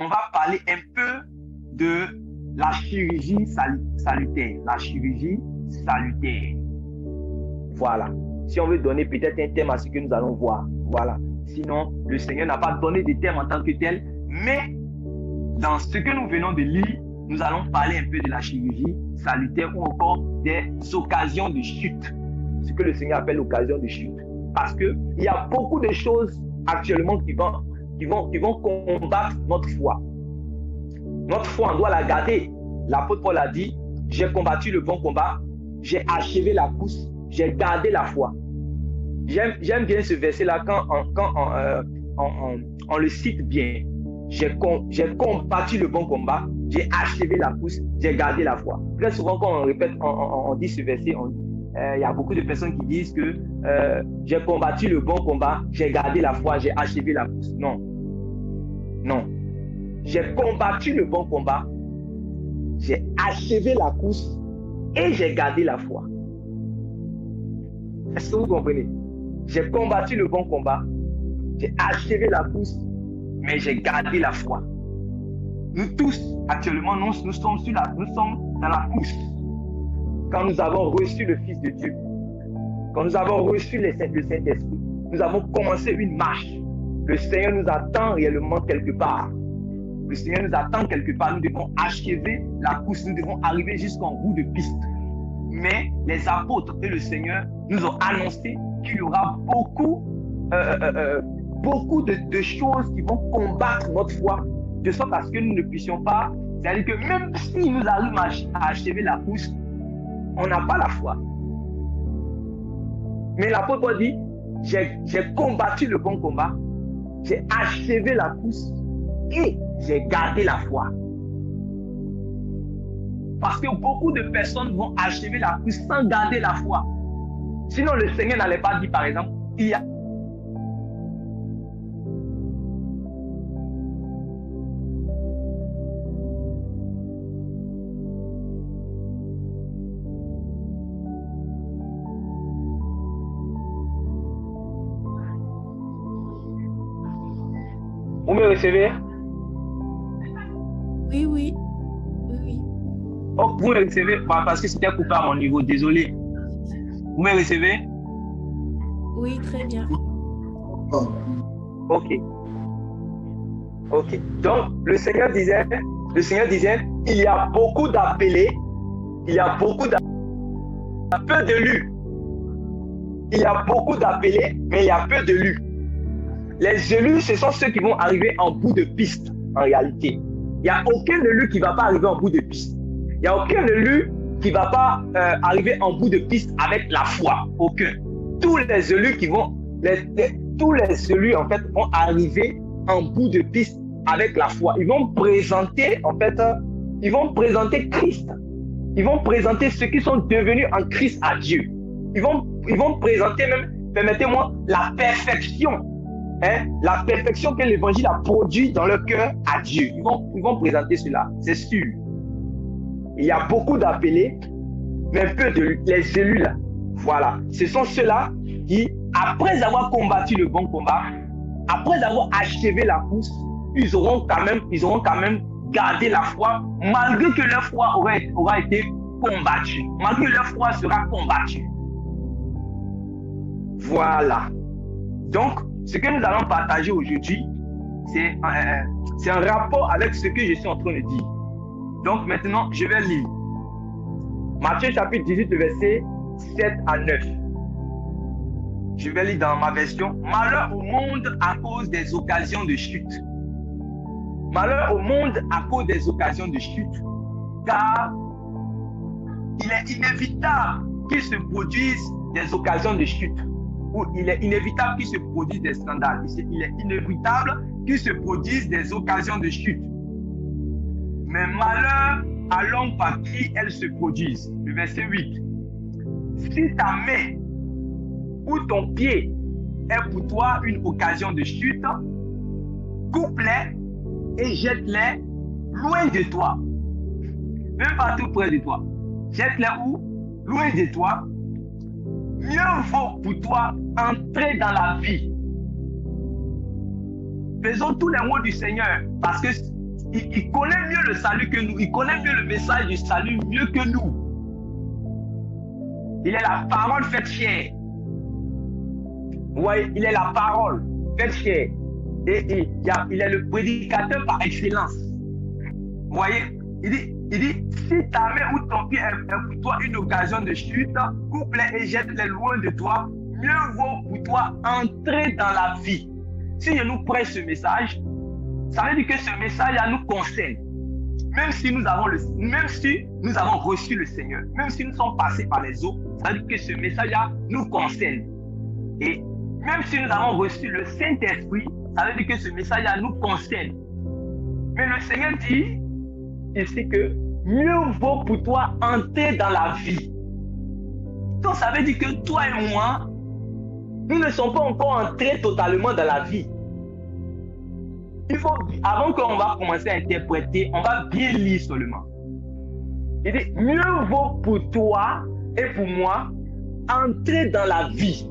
on va parler un peu de la chirurgie salutaire. La chirurgie salutaire. Voilà. Si on veut donner peut-être un thème à ce que nous allons voir. Voilà. Sinon, le Seigneur n'a pas donné de thème en tant que tel. Mais dans ce que nous venons de lire, nous allons parler un peu de la chirurgie salutaire ou encore des occasions de chute. Ce que le Seigneur appelle l'occasion de chute. Parce qu'il y a beaucoup de choses actuellement qui vont combattre notre foi. Notre foi, on doit la garder. L'apôtre Paul a dit, j'ai combattu le bon combat, j'ai achevé la course, j'ai gardé la foi. J'aime bien ce verset-là quand on le cite bien. J'ai combattu le bon combat, j'ai achevé la course, j'ai gardé la foi. Très souvent, quand on répète, on dit ce verset, il y a beaucoup de personnes qui disent que j'ai combattu le bon combat, j'ai gardé la foi, j'ai achevé la course. Non. Non. J'ai combattu le bon combat, j'ai achevé la course et j'ai gardé la foi. Est-ce que vous comprenez? J'ai combattu le bon combat, j'ai achevé la course, mais j'ai gardé la foi. Nous tous, actuellement, nous sommes dans la course. Quand nous avons reçu le Fils de Dieu, quand nous avons reçu le Saint-Esprit, nous avons commencé une marche. Le Seigneur nous attend réellement quelque part. Le Seigneur nous attend quelque part. Nous devons achever la course. Nous devons arriver jusqu'en bout de piste. Mais les apôtres et le Seigneur nous ont annoncé qu'il y aura beaucoup de choses qui vont combattre notre foi, de sorte à ce que nous ne puissions pas. C'est-à-dire que même si nous arrivons à achever la course, on n'a pas la foi. Mais l'apôtre Paul dit, j'ai combattu le bon combat, j'ai achevé la course et j'ai gardé la foi. Parce que beaucoup de personnes vont achever la course sans garder la foi. Sinon, le Seigneur n'allait pas dire, par exemple, il y a Vous me recevez? Oui. Oh, vous me recevez? Bah, parce que c'était coupé à mon niveau, désolé. Vous me recevez? Oui, très bien. Ok. Donc, le Seigneur disait, il y a beaucoup d'appelés, il y a peu d'élus. Il y a beaucoup d'appelés, mais il y a peu d'élus. Les élus, ce sont ceux qui vont arriver en bout de piste, en réalité. Il n'y a aucun élu qui ne va pas arriver en bout de piste. Il n'y a aucun élu qui ne va pas arriver en bout de piste avec la foi. Aucun. Tous les élus tous les élus, en fait, vont arriver en bout de piste avec la foi. Ils vont présenter, Christ. Ils vont présenter ceux qui sont devenus en Christ à Dieu. Ils vont présenter même, permettez-moi, la perfection. La perfection que l'évangile a produit dans leur cœur à Dieu. Ils vont présenter cela, c'est sûr. Il y a beaucoup d'appelés, mais peu les élus là. Voilà. Ce sont ceux-là qui, après avoir combattu le bon combat, après avoir achevé la course, ils auront quand même gardé la foi, malgré que leur foi aura été combattue. Malgré que leur foi sera combattue. Voilà. Donc, ce que nous allons partager aujourd'hui, c'est un rapport avec ce que je suis en train de dire. Donc maintenant, je vais lire. Matthieu chapitre 18, verset 7 à 9. Je vais lire dans ma version. Malheur au monde à cause des occasions de chute. Malheur au monde à cause des occasions de chute. Car il est inévitable qu'il se produise des occasions de chute. Ou il est inévitable qu'il se produise des scandales. Il est inévitable qu'il se produise des occasions de chute. Mais malheur à l'homme par qui elles se produisent. Le verset 8. Si ta main ou ton pied est pour toi une occasion de chute, coupe-les et jette-les loin de toi. Même pas tout près de toi. Jette-les où? Loin de toi. Mieux vaut pour toi entrer dans la vie. Faisons tous les mots du Seigneur, parce que il connaît mieux le salut que nous. Il connaît mieux le message du salut mieux que nous. Il est la parole faite chair. Vous voyez, il est la parole faite chair. Et il est le prédicateur par excellence. Vous voyez, il dit, si ta main ou ton pied est pour toi une occasion de chute, coupe-les et jette-les loin de toi. Mieux vaut pour toi entrer dans la vie. Si je nous prête ce message, ça veut dire que ce message nous concerne. Même si nous avons reçu le Seigneur, même si nous sommes passés par les eaux, ça veut dire que ce message nous concerne. Et même si nous avons reçu le Saint-Esprit, ça veut dire que ce message nous concerne. Mais le Seigneur dit ici que mieux vaut pour toi entrer dans la vie. Donc ça veut dire que toi et moi, nous ne sommes pas encore entrés totalement dans la vie. Il faut, avant qu'on va commencer à interpréter, on va bien lire seulement. Il dit, mieux vaut pour toi et pour moi entrer dans la vie.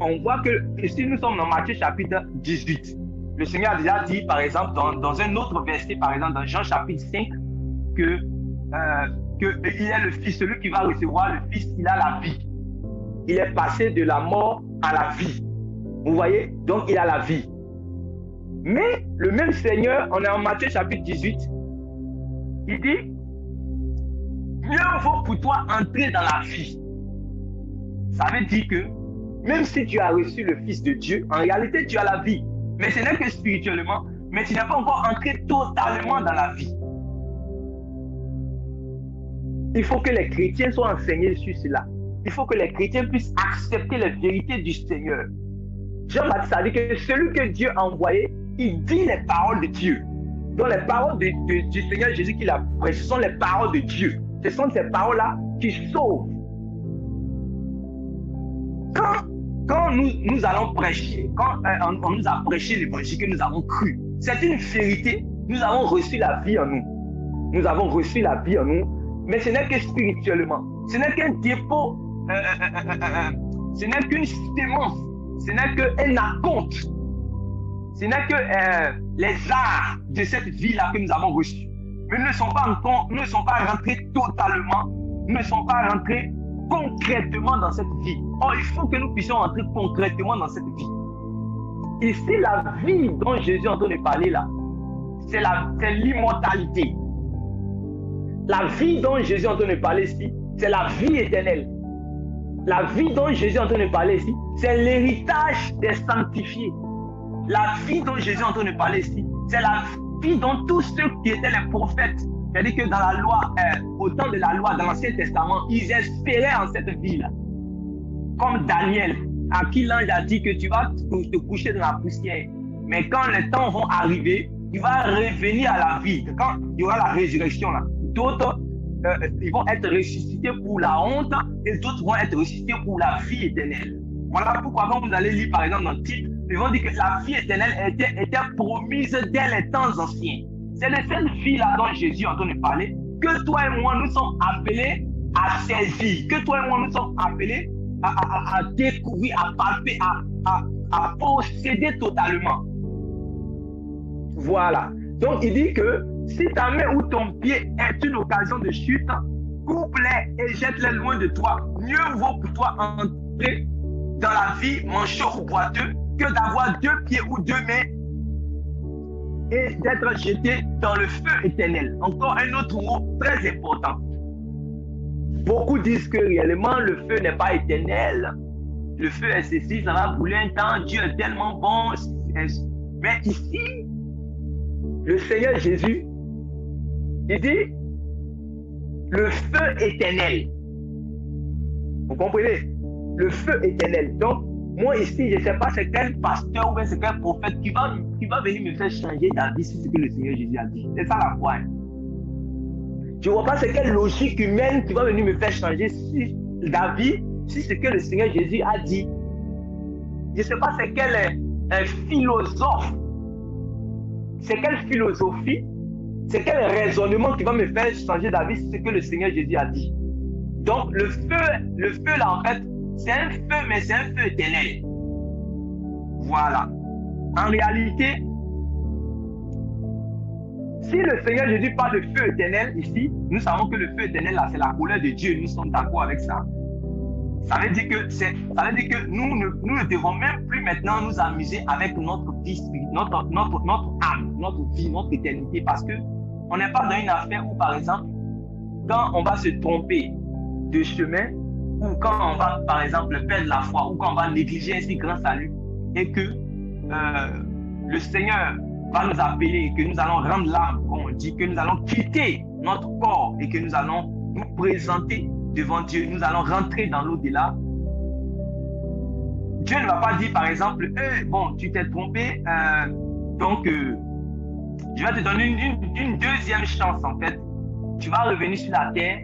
On voit que ici nous sommes dans Matthieu chapitre 18. Le Seigneur a déjà dit, par exemple, dans un autre verset, par exemple, dans Jean chapitre 5, que il est le Fils, celui qui va recevoir le Fils, il a la vie. Il est passé de la mort à la vie. Vous voyez? Donc, il a la vie. Mais le même Seigneur, on est en Matthieu chapitre 18, il dit, mieux vaut pour toi entrer dans la vie. Ça veut dire que même si tu as reçu le Fils de Dieu, en réalité, tu as la vie. Mais ce n'est que spirituellement, mais tu n'es pas encore entré totalement dans la vie. Il faut que les chrétiens soient enseignés sur cela. Il faut que les chrétiens puissent accepter les vérités du Seigneur. Jean-Baptiste a dit que celui que Dieu a envoyé, il dit les paroles de Dieu. Donc les paroles du Seigneur Jésus qu'il a prêchées, ce sont les paroles de Dieu. Ce sont ces paroles-là qui sauvent. Quand nous allons prêcher, quand on nous a prêché l'évangile que nous avons cru, c'est une vérité. Nous avons reçu la vie en nous. Nous avons reçu la vie en nous, mais ce n'est que spirituellement. Ce n'est qu'un dépôt, ce n'est qu'une sémence, ce n'est qu'un acompte. Ce n'est que les arts de cette vie-là que nous avons reçus. Mais nous ne sommes pas encore, nous ne sommes pas rentrés totalement, nous ne sommes pas rentrés concrètement dans cette vie. Or, il faut que nous puissions entrer concrètement dans cette vie. Ici, la vie dont Jésus est en train de parler là, c'est l'immortalité. La vie dont Jésus est en train de parler ici, c'est la vie éternelle. La vie dont Jésus est en train de parler ici, c'est l'héritage des sanctifiés. La vie dont Jésus est en train de parler ici, c'est la vie dont tous ceux qui étaient les prophètes, c'est-à-dire que dans la loi, au temps de la loi, dans l'Ancien Testament, ils espéraient en cette vie-là. Comme Daniel, à qui l'ange a dit que tu vas te coucher dans la poussière. Mais quand les temps vont arriver, tu vas revenir à la vie. Quand il y aura la résurrection, là, d'autres ils vont être ressuscités pour la honte et d'autres vont être ressuscités pour la vie éternelle. Voilà pourquoi quand vous allez lire par exemple dans le titre, ils vont dire que la vie éternelle était promise dès les temps anciens. C'est de cette vie-là dont Jésus est en train de parler que toi et moi nous sommes appelés à saisir, que toi et moi nous sommes appelés à découvrir, à palper, à posséder totalement. Voilà. Donc il dit que si ta main ou ton pied est une occasion de chute, coupe-les et jette-les loin de toi. Mieux vaut pour toi entrer dans la vie manchot ou boiteux que d'avoir deux pieds ou deux mains et d'être jeté dans le feu éternel. Encore un autre mot très important. Beaucoup disent que réellement le feu n'est pas éternel. Le feu est ceci, ça va brûler un temps, Dieu est tellement bon. Mais ici, le Seigneur Jésus, il dit le feu éternel. Vous comprenez? Le feu éternel. Donc, moi ici, je ne sais pas c'est quel pasteur ou bien c'est quel prophète qui va venir me faire changer d'avis sur ce que le Seigneur Jésus a dit. C'est ça la foi. Je ne vois pas c'est quelle logique humaine qui va venir me faire changer d'avis sur ce que le Seigneur Jésus a dit. Je ne sais pas c'est quel philosophe, c'est quelle philosophie, c'est quel raisonnement qui va me faire changer d'avis sur ce que le Seigneur Jésus a dit. Donc le feu là en fait, c'est un feu, mais c'est un feu éternel. Voilà. En réalité, Si le Seigneur Jésus parle de feu éternel ici, nous savons que le feu éternel là, c'est la colère de Dieu. Nous sommes d'accord avec ça. Ça veut dire que nous ne devons même plus maintenant nous amuser avec notre vie, notre âme, notre vie, notre éternité, parce que on n'est pas dans une affaire où, par exemple, quand on va se tromper de chemin, ou quand on va, par exemple, perdre la foi, ou quand on va négliger un si grand salut, et que le Seigneur va nous appeler, que nous allons rendre l'âme, comme on dit, que nous allons quitter notre corps et que nous allons nous présenter devant Dieu, nous allons rentrer dans l'au-delà. Dieu ne va pas dire, par exemple, bon, tu t'es trompé, donc je vais te donner une deuxième chance, en fait. Tu vas revenir sur la terre,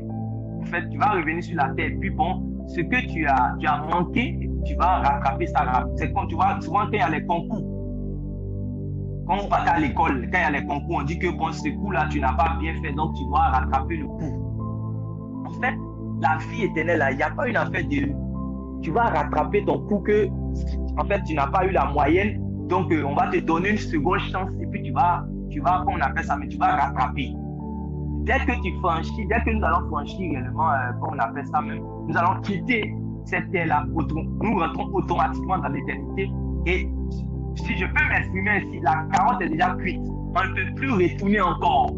en fait, tu vas revenir sur la terre, puis bon, ce que tu as manqué, tu vas rattraper ça. C'est comme tu vois, souvent quand il y a les concours, quand on part à l'école, quand il y a les concours, on dit que bon, ce coup-là, tu n'as pas bien fait, donc tu dois rattraper le coup. En fait, la vie éternelle, il n'y a pas une affaire de tu vas rattraper ton coup que, en fait, tu n'as pas eu la moyenne, donc on va te donner une seconde chance et puis tu vas, comment on appelle ça, mais tu vas rattraper. Dès que tu franchis, dès que nous allons franchir réellement, comme on appelle ça même, nous allons quitter cette terre-là, nous rentrons automatiquement dans l'éternité. Et si je peux m'exprimer ainsi, la carotte est déjà cuite. On ne peut plus retourner encore.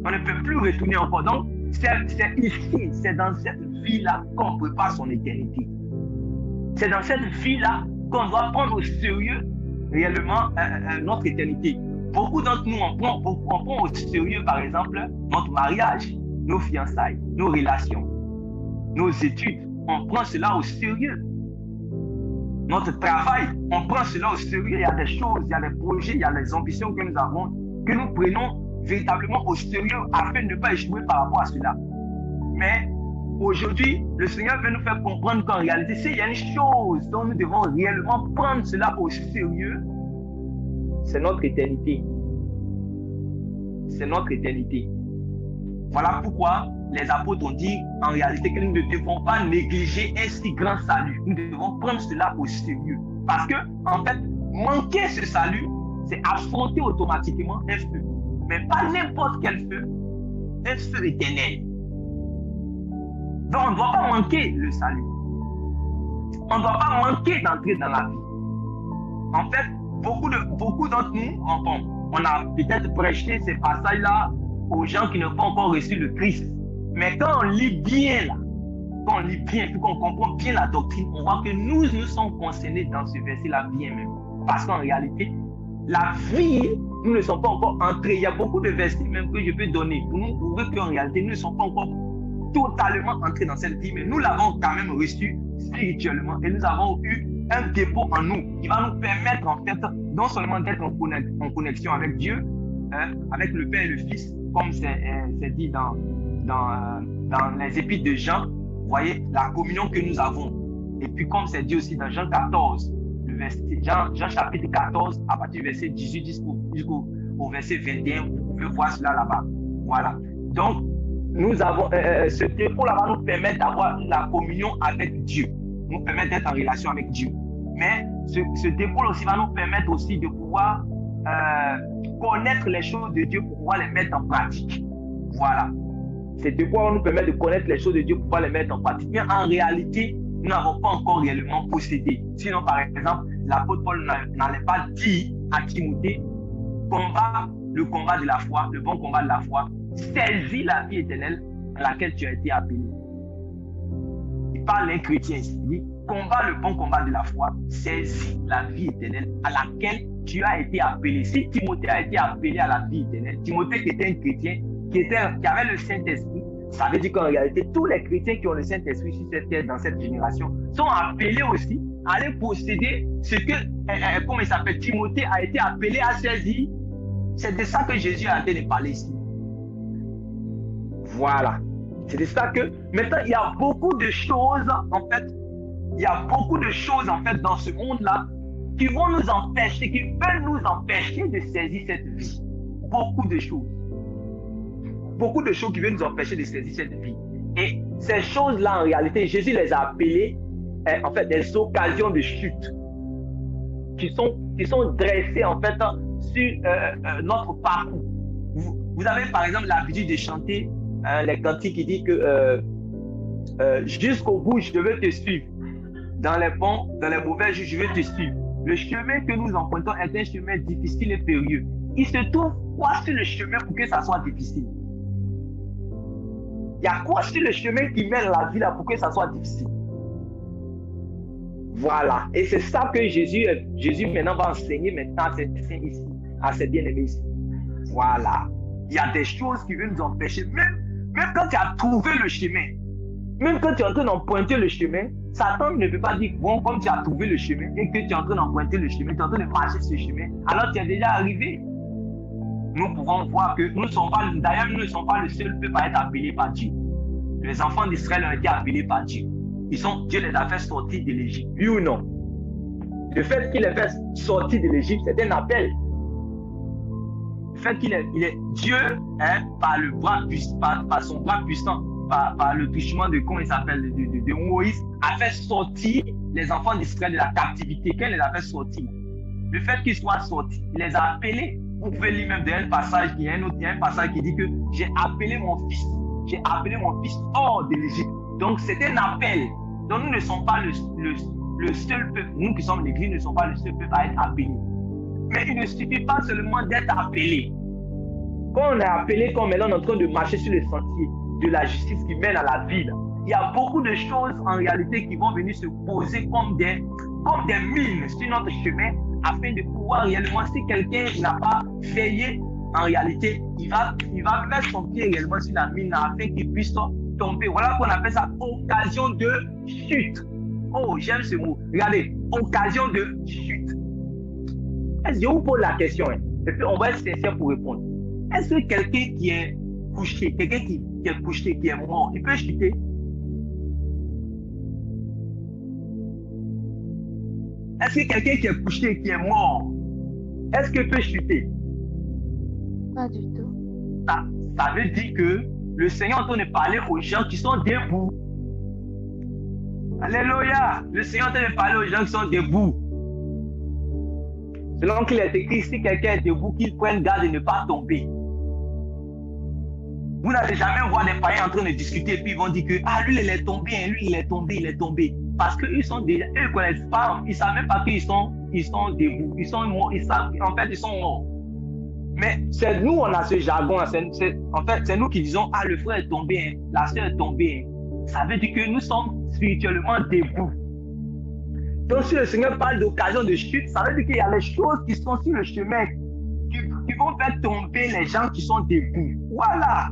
On ne peut plus retourner encore. Donc, c'est ici, c'est dans cette vie-là qu'on prépare son éternité. C'est dans cette vie-là qu'on doit prendre au sérieux réellement notre éternité. Beaucoup d'entre nous, on prend au sérieux, par exemple, notre mariage, nos fiançailles, nos relations, nos études. On prend cela au sérieux. Notre travail, on prend cela au sérieux. Il y a des choses, il y a des projets, il y a des ambitions que nous avons, que nous prenons véritablement au sérieux afin de ne pas échouer par rapport à cela. Mais aujourd'hui, le Seigneur veut nous faire comprendre qu'en réalité, s'il y a une chose dont nous devons réellement prendre cela au sérieux, c'est notre éternité. C'est notre éternité. Voilà pourquoi les apôtres ont dit en réalité que nous ne devons pas négliger un si grand salut. Nous devons prendre cela au sérieux. Parce que, en fait, manquer ce salut, c'est affronter automatiquement un feu. Mais pas n'importe quel feu, un feu éternel. Donc, on ne doit pas manquer le salut. On ne doit pas manquer d'entrer dans la vie. En fait, beaucoup d'entre nous, on a peut-être prêché ces passages-là aux gens qui n'ont pas encore reçu le Christ. Mais quand on lit bien, là, quand on lit bien, puis qu'on comprend bien la doctrine, on voit que nous sommes concernés dans ce verset-là bien même. Parce qu'en réalité, la vie, nous ne sommes pas encore entrés. Il y a beaucoup de versets même que je peux donner pour nous prouver qu'en réalité, nous ne sommes pas encore totalement entrés dans cette vie, mais nous l'avons quand même reçu spirituellement et nous avons eu un dépôt en nous qui va nous permettre en fait non seulement d'être en connexion avec Dieu, avec le Père et le Fils, comme c'est dit dans les épîtres de Jean, vous voyez la communion que nous avons. Et puis comme c'est dit aussi dans Jean 14, Jean chapitre 14, à partir du verset 18 jusqu'au verset 21, vous pouvez voir cela là-bas. Voilà. Donc, nous avons ce dépôt là va nous permettre d'avoir la communion avec Dieu, nous permettre d'être en relation avec Dieu. Mais ce dépôt aussi va nous permettre aussi de pouvoir connaître les choses de Dieu pour pouvoir les mettre en pratique. Voilà. Ce dépôt va nous permettre de connaître les choses de Dieu pour pouvoir les mettre en pratique. Mais en réalité, nous n'avons pas encore réellement possédé. Sinon, par exemple, l'apôtre Paul n'allait pas dire à Timothée, combat le combat de la foi, le bon combat de la foi, saisis la vie éternelle à laquelle tu as été appelé. Il parle d'un chrétien ici, il dit, combat le bon combat de la foi, saisis la vie éternelle à laquelle tu as été appelé. Si Timothée a été appelé à la vie éternelle, Timothée qui était un chrétien, qui avait le Saint-Esprit, ça veut dire qu'en réalité, tous les chrétiens qui ont le Saint-Esprit sur cette terre, dans cette génération, sont appelés aussi à aller posséder ce que, comment il s'appelle, Timothée a été appelé à saisir. C'est de ça que Jésus a été de parler ici. Voilà. C'est de ça que, maintenant, il y a beaucoup de choses, en fait, dans ce monde-là qui vont nous empêcher, qui veulent nous empêcher de saisir cette vie. Beaucoup de choses. Beaucoup de choses qui veulent nous empêcher de saisir cette vie. Et ces choses-là, en réalité, Jésus les a appelées, en fait, des occasions de chute qui sont dressées, en fait, sur notre parcours. Vous avez par exemple l'habitude de chanter les cantiques qui disent que jusqu'au bout, je vais te suivre. Dans les bons, dans les mauvais jours, je vais te suivre. Le chemin que nous empruntons est un chemin difficile et périlleux. Il se trouve quoi sur le chemin pour que ça soit difficile? Il y a quoi sur le chemin qui mène la vie là pour que ça soit difficile? Voilà. Et c'est ça que Jésus maintenant va enseigner maintenant à ses saints ici, à ses bien-aimés ici. Voilà. Il y a des choses qui veulent nous empêcher. Même quand tu as trouvé le chemin, même quand tu es en train d'emprunter le chemin, Satan ne peut pas dire, bon, comme tu as trouvé le chemin et que tu es en train d'emprunter le chemin, tu es en train de marcher sur ce chemin, alors tu es déjà arrivé. Nous pouvons voir que nous ne sommes pas, d'ailleurs, nous ne sommes pas le seul peuple à être appelé par Dieu. Les enfants d'Israël ont été appelés par Dieu. Dieu les a fait sortir de l'Égypte. Oui ou non? Le fait qu'il les fait sortir de l'Égypte, c'est un appel. Le fait qu'il est Dieu, hein, par son bras puissant, par le touchement de comment il s'appelle, de Moïse, a fait sortir les enfants d'Israël de la captivité. Quand il les a fait sortir, le fait qu'ils soient sortis, il les a appelés. Vous pouvez lire même dans un passage, il y a un passage qui dit que j'ai appelé mon fils hors de l'Égypte. Donc c'est un appel. Donc nous ne sommes pas le seul peuple, nous qui sommes l'Église ne sommes pas le seul peuple à être appelé. Mais il ne suffit pas seulement d'être appelé. Quand on est appelé, comme maintenant on est en train de marcher sur le sentier de la justice qui mène à la vie, il y a beaucoup de choses en réalité qui vont venir se poser comme des mines sur notre chemin afin de pouvoir réellement, si quelqu'un n'a pas veillé, en réalité, il va mettre son pied réellement sur la mine afin qu'il puisse tomber. Voilà qu'on appelle ça occasion de chute. Oh, j'aime ce mot. Regardez, occasion de chute. Je vous pose la question, hein, et puis on va être sincère pour répondre. Est-ce que quelqu'un qui est couché, quelqu'un qui est couché, qui est mort, il peut chuter? Est-ce que quelqu'un qui est couché, qui est mort, est-ce qu'il peut chuter? Pas du tout. Ça veut dire que le Seigneur est en train de parler aux gens qui sont debout. Alléluia! Le Seigneur est en train de parler aux gens qui sont debout. Selon qu'il est écrit, si quelqu'un est debout, qu'il prenne garde de ne pas tomber. Vous n'allez jamais voir des païens en train de discuter et puis ils vont dire que lui il est tombé, lui il est tombé. Parce qu'ils sont déjà, eux ne connaissent pas, ils ne savent même pas qu'ils sont debout, ils sont morts, en fait ils sont morts. Mais c'est nous, on a ce jargon, en fait c'est nous qui disons, le frère est tombé, la soeur est tombée. Ça veut dire que nous sommes spirituellement debout. Donc si le Seigneur parle d'occasion de chute, ça veut dire qu'il y a les choses qui sont sur le chemin qui vont faire tomber les gens qui sont debout. Voilà.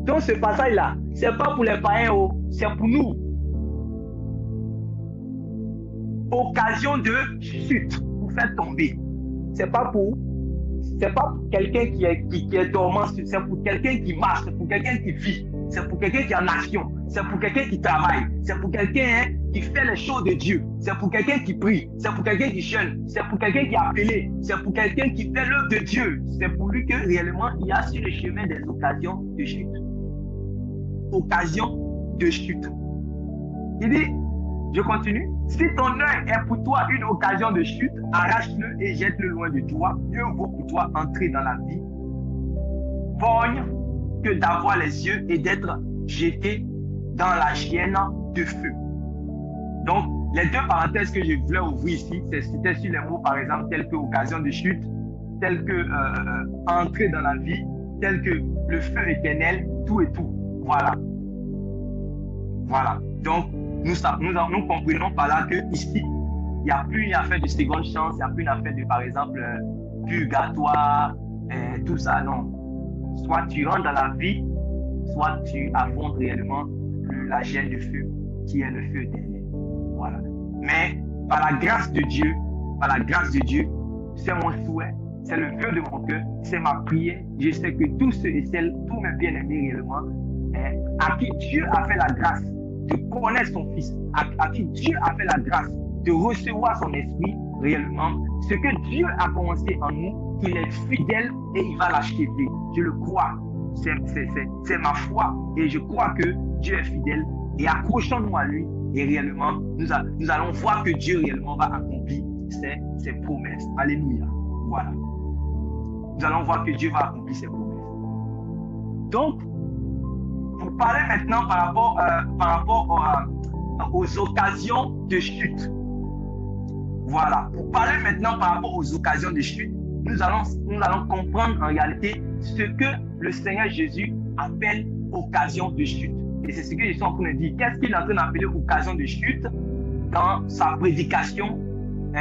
Donc ce passage-là, ce n'est pas pour les païens, c'est pour nous. Occasion de chute pour faire tomber. C'est pas pour quelqu'un qui est dormant, c'est pour quelqu'un qui marche, c'est pour quelqu'un qui vit, c'est pour quelqu'un qui est en action, c'est pour quelqu'un qui travaille, c'est pour quelqu'un qui fait les choses de Dieu, c'est pour quelqu'un qui prie, c'est pour quelqu'un qui jeûne, c'est pour quelqu'un qui est appelé, c'est pour quelqu'un qui fait l'œuvre de Dieu. C'est pour lui que réellement il y a sur le chemin des occasions de chute. Occasion de chute. Il dit, je continue. Si ton œil est pour toi une occasion de chute, arrache-le et jette-le loin de toi. Mieux vaut pour toi entrer dans la vie borgne que d'avoir les yeux et d'être jeté dans la chienne de feu. Donc, les deux parenthèses que je voulais ouvrir ici, c'était sur les mots, par exemple, tels que occasion de chute, tels que entrer dans la vie, tels que le feu éternel, tout et tout. Voilà. Voilà. Donc, nous comprenons par là qu'ici, il n'y a plus une affaire de seconde chance, il n'y a plus une affaire de, par exemple, purgatoire, tout ça, non. Soit tu rentres dans la vie, soit tu affrontes réellement la chaîne de feu, qui est le feu éternel. Voilà. Mais par la grâce de Dieu, c'est mon souhait, c'est le vœu de mon cœur, c'est ma prière. Je sais que tous ceux et celles, tous mes bien-aimés réellement, à qui Dieu a fait la grâce de connaître son Fils, à qui Dieu a fait la grâce de recevoir son esprit réellement, ce que Dieu a commencé en nous, il est fidèle et il va l'achever. Je le crois. C'est ma foi et je crois que Dieu est fidèle et accrochons-nous à lui et réellement, nous allons voir que Dieu réellement va accomplir ses promesses. Alléluia. Voilà. nous allons voir que Dieu va accomplir ses promesses. Donc, pour parler maintenant par rapport aux occasions de chute. Voilà. Pour parler maintenant par rapport aux occasions de chute, nous allons comprendre en réalité ce que le Seigneur Jésus appelle occasion de chute. Et c'est ce que je suis en train de dire. Qu'est-ce qu'il est en train d'appeler occasion de chute dans sa prédication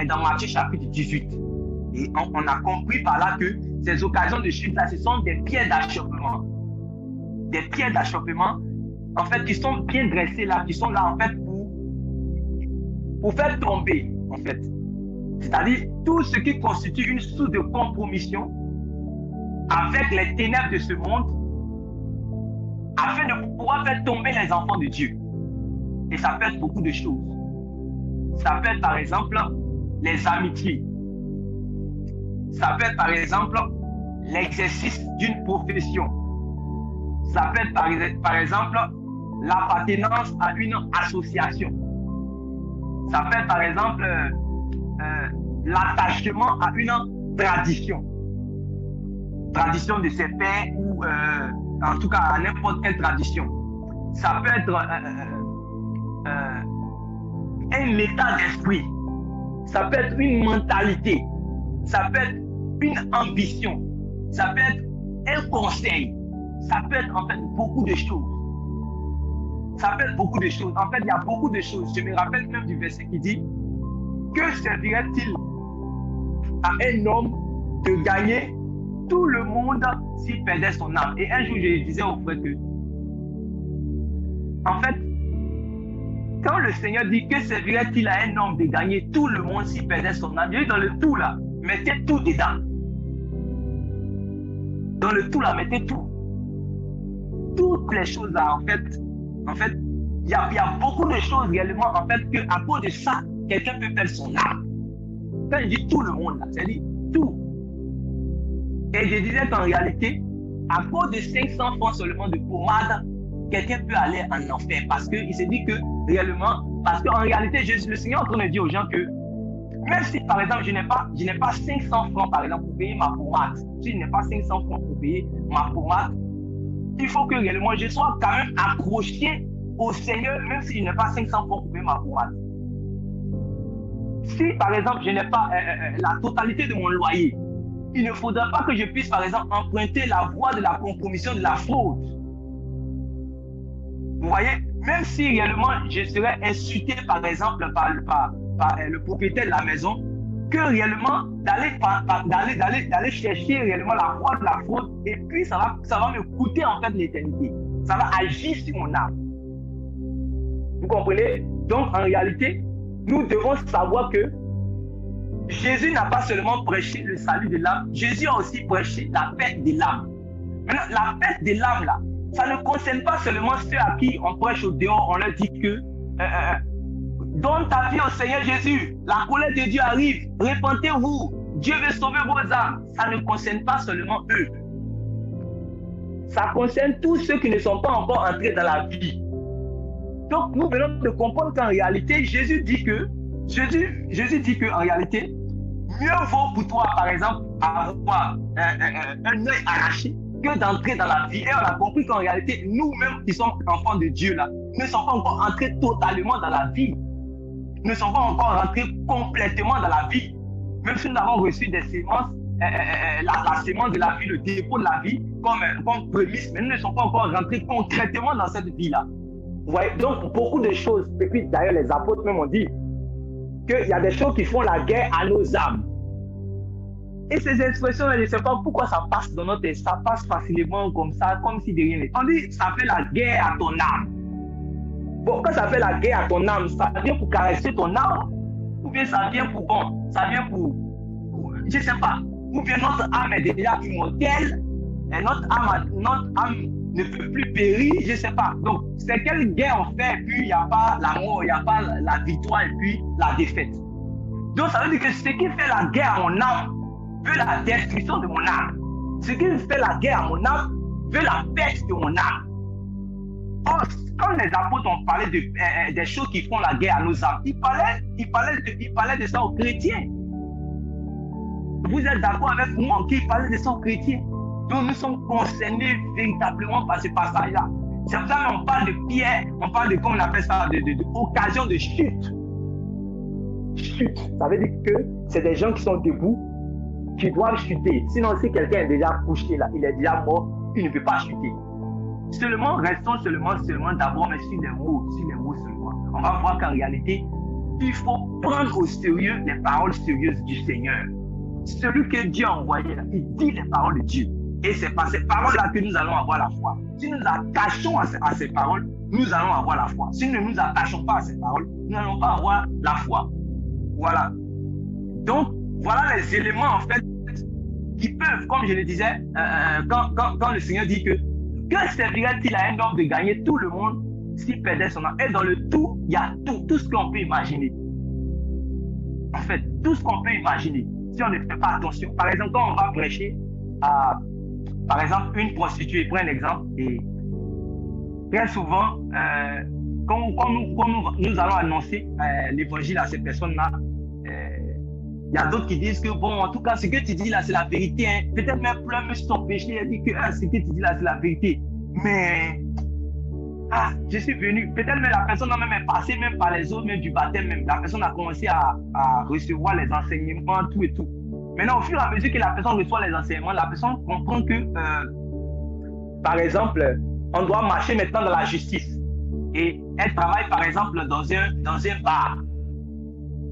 dans Matthieu chapitre 18. Et on a compris par là que ces occasions de chute là, ce sont des pierres d'achoppement. Des pierres d'achoppement, en fait, qui sont bien dressées là, qui sont là en fait pour faire tomber, en fait. C'est-à-dire tout ce qui constitue une source de compromission avec les ténèbres de ce monde, afin de pouvoir faire tomber les enfants de Dieu. Et ça peut être beaucoup de choses. Ça peut être par exemple les amitiés. Ça peut être par exemple l'exercice d'une profession. Ça peut être par exemple l'appartenance à une association. Ça peut être par exemple l'attachement à une tradition. Tradition de ses pères ou en tout cas à n'importe quelle tradition. Ça peut être un état d'esprit. Ça peut être une mentalité. Ça peut être une ambition. Ça peut être un conseil. Ça peut être en fait beaucoup de choses. Ça peut être beaucoup de choses. En fait, il y a beaucoup de choses. Je me rappelle même du verset qui dit: que servirait-il à un homme de gagner tout le monde s'il perdait son âme? Et un jour, je disais au frère que, en fait, quand le Seigneur dit que servirait-il à un homme de gagner tout le monde s'il perdait son âme, il dit dans le tout là, mettez tout dedans. Dans le tout là, mettez tout. Toutes les choses là, en fait, il y a beaucoup de choses réellement, en fait, qu'à cause de ça, quelqu'un peut perdre son âme. Quand il dit tout le monde là, c'est-à-dire tout. Et je disais qu'en réalité, à cause de 500 francs seulement de pommade, quelqu'un peut aller en enfer parce qu'il se dit que réellement, parce qu'en réalité, le Seigneur est en train de dire aux gens que même si par exemple je n'ai pas 500 francs par exemple pour payer ma pommade, si je n'ai pas 500 francs pour payer ma pommade, il faut que réellement je sois quand même accroché au Seigneur même si je n'ai pas 500 francs pour payer ma pommade. Si par exemple je n'ai pas la totalité de mon loyer, il ne faudra pas que je puisse par exemple emprunter la voie de la compromission, de la fraude. Vous voyez, même si réellement je serais insulté par exemple par le propriétaire de la maison, que réellement d'aller chercher réellement la voie de la fraude, et puis ça va me coûter en fait l'éternité. Ça va agir sur mon âme. Vous comprenez? Donc en réalité, nous devons savoir que Jésus n'a pas seulement prêché le salut de l'âme, Jésus a aussi prêché la perte de l'âme. Maintenant, la perte de l'âme là, ça ne concerne pas seulement ceux à qui on prêche au dehors, on leur dit que donne ta vie au Seigneur Jésus, la colère de Dieu arrive, repentez-vous, Dieu veut sauver vos âmes. Ça ne concerne pas seulement eux. Ça concerne tous ceux qui ne sont pas encore entrés dans la vie. Donc nous venons de comprendre qu'en réalité, Jésus dit que en réalité, mieux vaut pour toi, par exemple, avoir un œil arraché que d'entrer dans la vie. Et on a compris qu'en réalité, nous-mêmes qui sommes enfants de Dieu, là, ne sommes pas encore entrés totalement dans la vie. Ne sommes pas encore rentrés complètement dans la vie. Même si nous avons reçu des sémences, la sémence de la vie, le dépôt de la vie, comme prémisse, mais nous ne sommes pas encore rentrés concrètement dans cette vie-là. Vous voyez, donc beaucoup de choses. Et puis d'ailleurs, les apôtres même ont dit qu'il y a des choses qui font la guerre à nos âmes. Et ces expressions-là, je ne sais pas pourquoi ça passe dans notre tête, ça passe facilement comme ça, comme si de rien n'était. On dit ça fait la guerre à ton âme. Bon, quand ça fait la guerre à ton âme, ça vient pour caresser ton âme, ou bien ça vient pour ça vient pour je ne sais pas, ou bien notre âme est déjà immortelle, et notre âme ne peut plus périr, je ne sais pas. Donc, c'est quelle guerre on fait, et puis il n'y a pas la mort, il n'y a pas la victoire, et puis la défaite. Donc, ça veut dire que ce qui fait la guerre à mon âme veut la destruction de mon âme. Ce qui fait la guerre à mon âme veut la perte de mon âme. Or, quand les apôtres ont parlé des choses qui font la guerre à nos âmes, ils parlaient de ça aux chrétiens. Vous êtes d'accord avec moi qui parle de son chrétien. Donc nous sommes concernés véritablement par ce passage-là. C'est pour ça qu'on parle de pierre, on parle de, comment on appelle ça, d'occasion de chute. Chute, ça veut dire que c'est des gens qui sont debout, qui doivent chuter. Sinon, si quelqu'un est déjà couché là, il est déjà mort, il ne peut pas chuter. Seulement, restons seulement d'abord, mais sur les mots seulement. On va voir qu'en réalité, il faut prendre au sérieux les paroles sérieuses du Seigneur. Celui que Dieu a envoyé, il dit les paroles de Dieu. Et c'est par ces paroles-là que nous allons avoir la foi. Si nous nous attachons à ces paroles, nous allons avoir la foi. Si nous ne nous attachons pas à ces paroles, nous n'allons pas avoir la foi. Voilà. Donc, voilà les éléments, en fait, qui peuvent, comme je le disais, quand le Seigneur dit que servirait-il à un homme de gagner tout le monde s'il perdait son âme? Et dans le tout, il y a tout ce qu'on peut imaginer. En fait, tout ce qu'on peut imaginer. Si on ne fait pas attention. Par exemple, quand on va prêcher à, par exemple, une prostituée, prends un exemple, et très souvent, quand nous allons annoncer l'évangile à ces personnes-là, il y a d'autres qui disent que, bon, en tout cas, ce que tu dis là, c'est la vérité. Hein. Peut-être même plein de son péché, elle dit que ce que tu dis là, c'est la vérité. Mais, je suis venu. Peut-être même la personne a même passé même par les autres, même du baptême même. La personne a commencé à recevoir les enseignements, tout et tout. Maintenant, au fur et à mesure que la personne reçoit les enseignements, la personne comprend que, par exemple, on doit marcher maintenant dans la justice. Et elle travaille, par exemple, dans un bar.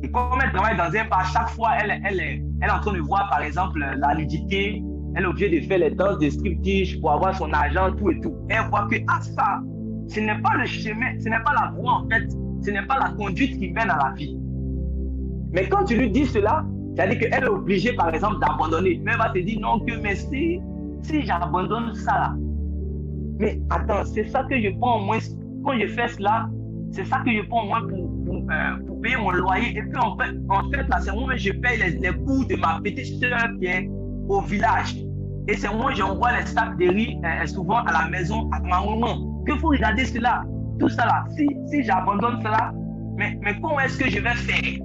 Et comme elle travaille dans un bar, chaque fois, elle est en train de voir, par exemple, la nudité. Elle est obligée de faire les danses de striptease pour avoir son argent, tout et tout. Elle voit que, ça, ce n'est pas le chemin, ce n'est pas la voie, en fait. Ce n'est pas la conduite qui mène à la vie. Mais quand tu lui dis cela, c'est-à-dire qu'elle est obligée, par exemple, d'abandonner. Mais elle va te dire, non, mais si j'abandonne ça, là, mais attends, c'est ça que je prends au moins, quand je fais cela, c'est ça que je prends au moins pour payer mon loyer. Et puis, en fait là, c'est moi que je paye les coûts de ma petite soeur qui est au village. Et c'est moi que j'envoie les sacs de riz souvent à la maison à ma maman. Il faut regarder cela, tout ça là. Si j'abandonne cela, mais comment est-ce que je vais faire?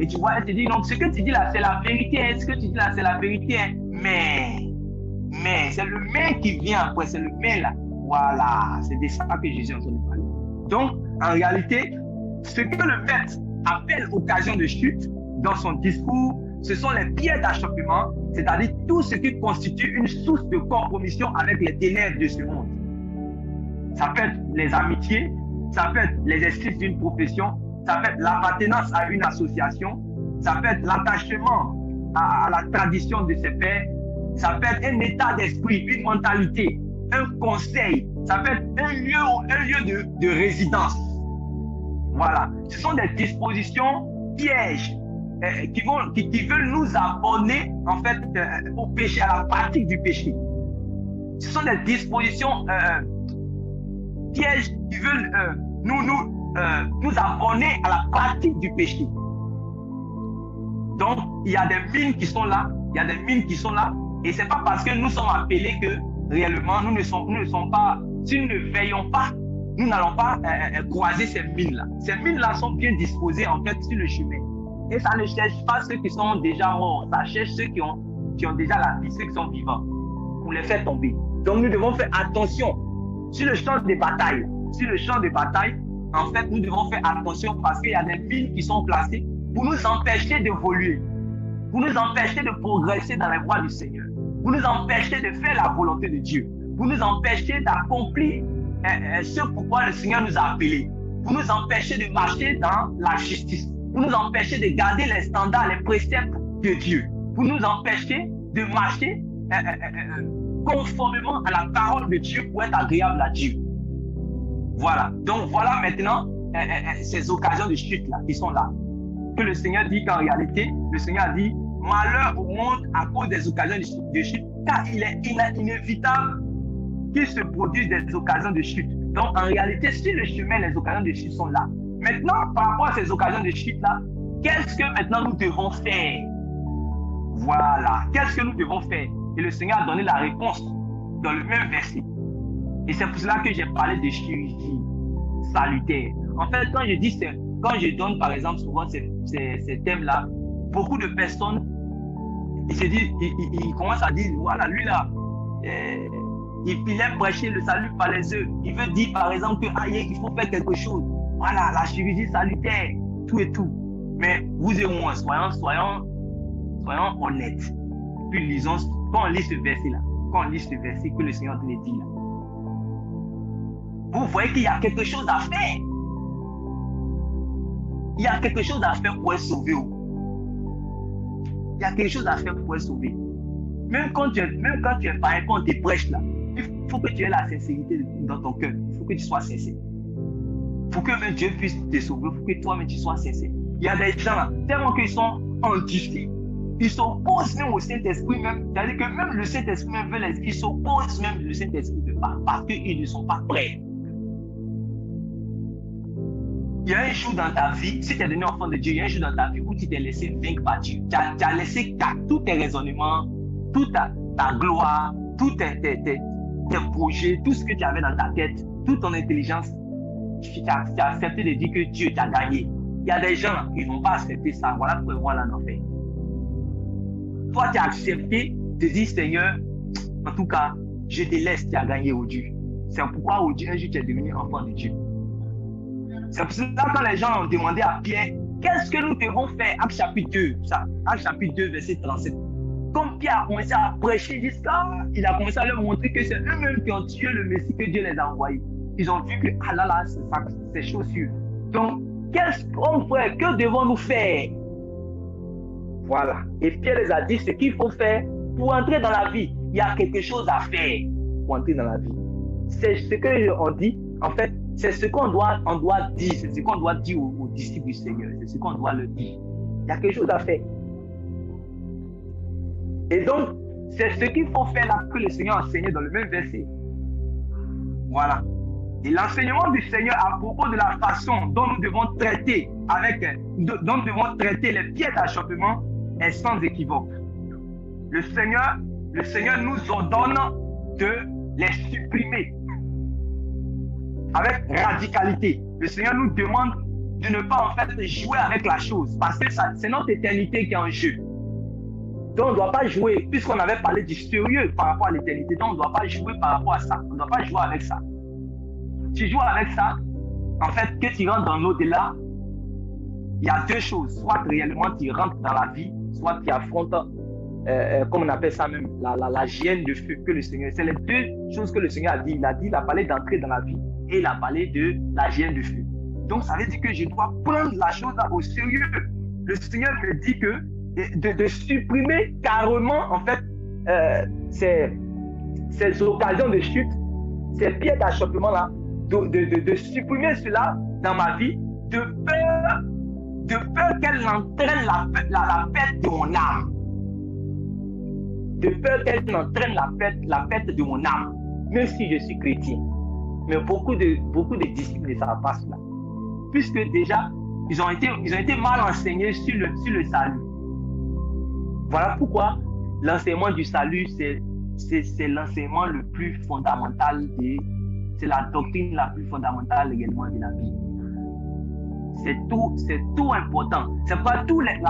Et tu vois, elle te dit, donc ce que tu dis là, c'est la vérité. Hein. Ce que tu dis là, c'est la vérité. Hein. Mais, c'est le mais qui vient après, c'est le mais là. Voilà, c'est de ça que Jésus est en train de parler. Donc, en réalité, ce que le maître appelle occasion de chute dans son discours, ce sont les pierres d'achoppement, c'est-à-dire tout ce qui constitue une source de compromission avec les ténèbres de ce monde. Ça peut être les amitiés, ça peut être l'exercice d'une profession, ça peut être l'appartenance à une association, ça peut être l'attachement à la tradition de ses pères, ça peut être un état d'esprit, une mentalité, un conseil, ça peut être un lieu de résidence. Voilà, ce sont des dispositions pièges qui veulent nous abonner en fait au péché, à la pratique du péché. Ce sont des dispositions pièges qui veulent nous abonner à la pratique du péché. Donc, il y a des mines qui sont là, et c'est pas parce que nous sommes appelés que réellement nous ne sommes pas, si nous ne veillons pas, nous n'allons pas croiser ces mines-là. Ces mines-là sont bien disposées en fait sur le chemin. Et ça ne cherche pas ceux qui sont déjà morts, ça cherche ceux qui ont déjà la vie, ceux qui sont vivants, pour les faire tomber. Donc nous devons faire attention sur le champ de bataille. En fait, nous devons faire attention parce qu'il y a des mines qui sont placées pour nous empêcher d'évoluer, pour nous empêcher de progresser dans les voies du Seigneur, pour nous empêcher de faire la volonté de Dieu, pour nous empêcher d'accomplir ce pourquoi le Seigneur nous a appelés, pour nous empêcher de marcher dans la justice, pour nous empêcher de garder les standards, les préceptes de Dieu, pour nous empêcher de marcher conformément à la parole de Dieu pour être agréable à Dieu. Voilà. Donc voilà maintenant ces occasions de chute là qui sont là. Que le Seigneur dit qu'en réalité, le Seigneur a dit malheur au monde à cause des occasions de chute, car il est inévitable qu'il se produise des occasions de chute. Donc en réalité, sur le chemin, les occasions de chute sont là. Maintenant, par rapport à ces occasions de chute là, qu'est-ce que maintenant nous devons faire? Voilà. Qu'est-ce que nous devons faire? Et le Seigneur a donné la réponse dans le même verset. Et c'est pour cela que j'ai parlé de chirurgie salutaire. En fait, quand je donne par exemple souvent ces thèmes-là, beaucoup de personnes Il se dit, il commence à dire, voilà, lui là, il aime prêcher le salut par les œufs. Il veut dire par exemple que il faut faire quelque chose. Voilà, la chirurgie salutaire, tout et tout. Mais vous et moi, soyons honnêtes. Puis lisons, quand on lit ce verset-là, que le Seigneur nous dit là, vous voyez qu'il y a quelque chose à faire. Il y a quelque chose à faire pour être sauvé. Il y a quelque chose à faire pour être sauvé. Même quand tu es pareil, quand on te prêche là, il faut que tu aies la sincérité dans ton cœur. Il faut que tu sois sincère. Pour que même Dieu puisse te sauver, il faut que toi-même tu sois sincère. Il y a des gens là, tellement qu'ils sont endurcis, ils s'opposent même au Saint-Esprit même. C'est-à-dire que même le Saint-Esprit même veut les... Ils s'opposent même le Saint-Esprit parce qu'ils ne sont pas prêts. Il y a un jour dans ta vie, si tu es devenu enfant de Dieu, il y a un jour dans ta vie où tu t'es laissé vaincre par Dieu. Tu as laissé tous tes raisonnements, toute ta gloire, tous tes projets, tout ce que tu avais dans ta tête, toute ton intelligence. Tu as accepté de dire que Dieu t'a gagné. Il y a des gens qui ne vont pas accepter ça. Voilà pourquoi ils vont aller en enfer. Toi, tu as accepté de dire, Seigneur, en tout cas, je te laisse, tu as gagné au Dieu. C'est pourquoi au Dieu, un jour, tu es devenu enfant de Dieu. C'est pour ça que quand les gens ont demandé à Pierre, qu'est-ce que nous devons faire? Acte chapitre 2, Acte chapitre 2, verset 37. Comme Pierre a commencé à prêcher jusqu'à, il a commencé à leur montrer que c'est eux-mêmes qui ont tué le Messie, que Dieu les a envoyés. Ils ont vu que, ah là là, c'est chaussures. Donc, qu'est-ce qu'on fait? Que devons-nous faire? Voilà. Et Pierre les a dit ce qu'il faut faire pour entrer dans la vie. Il y a quelque chose à faire pour entrer dans la vie. C'est ce qu'on dit, en fait, c'est ce qu'on doit dire, c'est ce qu'on doit dire aux disciples du Seigneur, c'est ce qu'on doit leur dire. Il y a quelque chose à faire. Et donc, c'est ce qu'il faut faire là que le Seigneur a enseigné dans le même verset. Voilà. Et l'enseignement du Seigneur à propos de la façon dont nous devons traiter les pieds d'achoppement est sans équivoque. Le Seigneur nous ordonne de les supprimer avec radicalité. Le Seigneur nous demande de ne pas en fait jouer avec la chose parce que c'est notre éternité qui est en jeu. Donc on ne doit pas jouer, puisqu'on avait parlé du sérieux par rapport à l'éternité, donc on ne doit pas jouer par rapport à ça. On ne doit pas jouer avec ça. Tu joues avec ça, en fait, que tu rentres dans l'au-delà, il y a deux choses. Soit réellement tu rentres dans la vie, soit tu affrontes, comme on appelle ça même, la hyène de feu que le Seigneur. C'est les deux choses que le Seigneur a dit. Il a parlé d'entrer dans la vie et il a parlé de la hyène de feu. Donc ça veut dire que je dois prendre la chose là au sérieux. Le Seigneur me dit que de supprimer carrément, en fait, ces occasions de chute, ces pieds d'achoppement là, de supprimer cela dans ma vie, de peur qu'elle entraîne la perte de mon âme. De peur qu'elle entraîne la perte de mon âme, même si je suis chrétien. Mais beaucoup de disciples ne savent pas cela. Puisque déjà, ils ont été mal enseignés sur le salut. Voilà pourquoi l'enseignement du salut, c'est l'enseignement le plus fondamental c'est la doctrine la plus fondamentale également de la Bible. C'est tout important. C'est pas la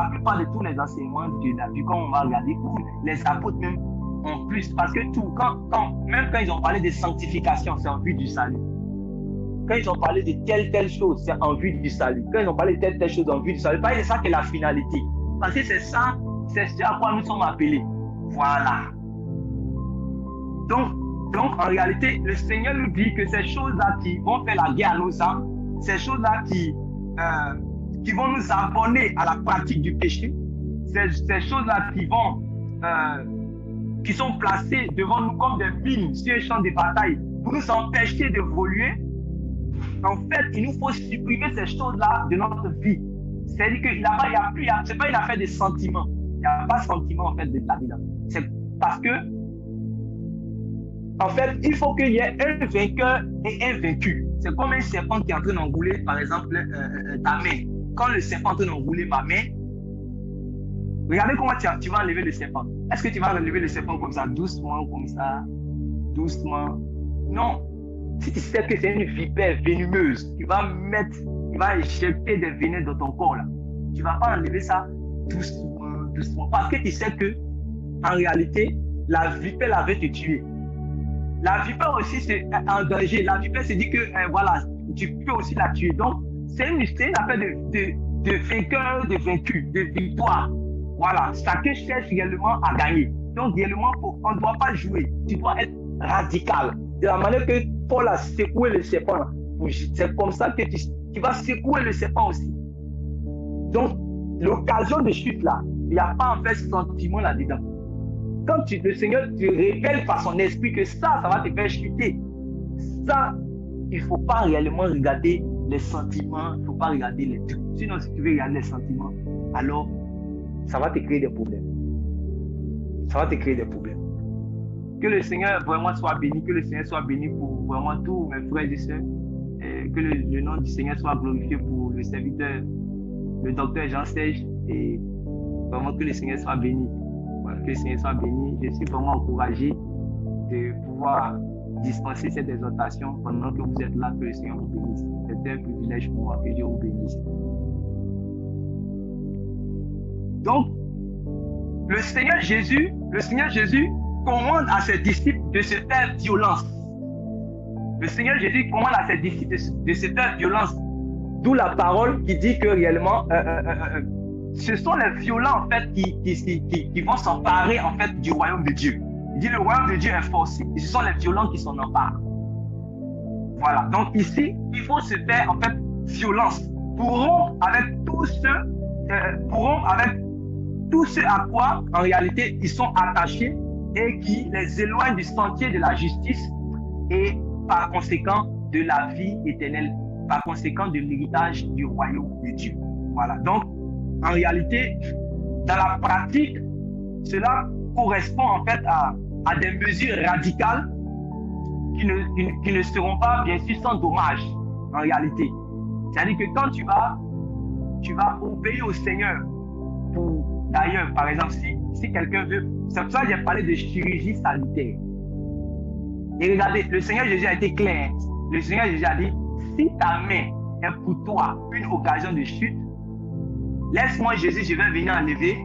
plupart de tous les enseignements de la Bible, quand on va regarder, les apôtres même en plus. Parce que même quand ils ont parlé de sanctification, c'est en vue du salut. Quand ils ont parlé de telle chose, c'est en vue du salut. Quand ils ont parlé de telle chose en vue du salut, c'est ça qui est la finalité. Parce que c'est ça, c'est ce à quoi nous sommes appelés. Voilà. Donc, en réalité, le Seigneur nous dit que ces choses-là qui vont faire la guerre à nos âmes, ces choses-là qui vont nous abonner à la pratique du péché, ces choses-là qui sont placées devant nous comme des mines sur un champ de bataille pour nous empêcher d'évoluer, en fait, il nous faut supprimer ces choses-là de notre vie. C'est-à-dire que c'est pas une affaire de sentiment. Il n'y a pas de sentiment en fait de la vie. C'est parce que en fait, il faut qu'il y ait un vainqueur et un vaincu. C'est comme un serpent qui est en train d'engouler, par exemple, ta main. Quand le serpent est en train d'engouler ma main, regardez comment tu vas enlever le serpent. Est-ce que tu vas enlever le serpent comme ça, doucement, comme ça, doucement? Non. Si tu sais que c'est une vipère venimeuse, il va éjecter des venins dans ton corps là. Tu ne vas pas enlever ça doucement, doucement. Parce que tu sais que en réalité, la vipère avait te tuer. La vipère aussi, c'est un danger. La vipère se dit que, voilà, tu peux aussi la tuer. Donc, c'est une affaire de vainqueur, de vaincu, de victoire. Voilà, chacun cherche réellement à gagner. Donc, réellement, on ne doit pas jouer. Tu dois être radical. De la manière que Paul a secoué le serpent. C'est comme ça que tu vas secouer le serpent aussi. Donc, l'occasion de chute là, il n'y a pas en fait sentiment là-dedans. Quand le Seigneur te révèle par son esprit que ça va te faire chuter, ça, il ne faut pas réellement regarder les sentiments, il ne faut pas regarder les trucs. Sinon, si tu veux regarder les sentiments, alors ça va te créer des problèmes. Ça va te créer des problèmes. Que le Seigneur vraiment soit béni, que le Seigneur soit béni pour vraiment tous mes frères et sœurs. Que le nom du Seigneur soit glorifié pour le serviteur, le docteur Jean-Serge, et vraiment que le Seigneur soit béni. Voilà, que le Seigneur soit béni. Je suis vraiment encouragé de pouvoir dispenser cette exhortation pendant que vous êtes là, que le Seigneur vous bénisse. C'est un privilège pour moi, que Dieu vous bénisse. Donc, le Seigneur Jésus commande à ses disciples de se faire violence. Le Seigneur Jésus commande à ses disciples de se faire violence. D'où la parole qui dit que réellement, ce sont les violents en fait qui vont s'emparer en fait du royaume de Dieu. Il dit le royaume de Dieu est forcé. Et ce sont les violents qui s'en emparent. Voilà. Donc ici, il faut se faire en fait violence pour rompre avec tout ce à quoi en réalité ils sont attachés et qui les éloigne du sentier de la justice et par conséquent de la vie éternelle, par conséquent de l'héritage du royaume de Dieu. Voilà. Donc, en réalité, dans la pratique, cela correspond en fait à des mesures radicales qui ne seront pas, bien sûr, sans dommage, en réalité. C'est-à-dire que quand tu vas obéir au Seigneur pour, d'ailleurs, par exemple, si quelqu'un veut, c'est pour ça que j'ai parlé de chirurgie sanitaire. Et regardez, le Seigneur Jésus a été clair. Le Seigneur Jésus a dit, si ta main est pour toi une occasion de chute, laisse-moi Jésus, je vais venir enlever.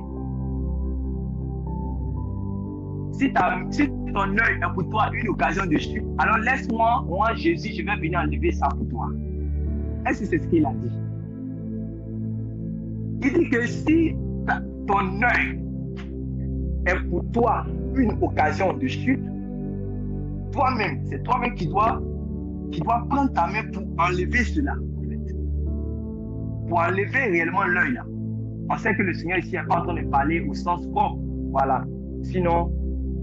Si ton œil est pour toi une occasion de chute, alors laisse-moi, moi Jésus, je vais venir enlever ça pour toi. Est-ce que c'est ce qu'il a dit? Il dit que si ton œil est pour toi une occasion de chute, toi-même, c'est toi-même qui dois prendre ta main pour enlever cela. En fait. Pour enlever réellement l'œil là. On sait que le Seigneur ici n'est pas en train de parler au sens propre. Voilà. Sinon,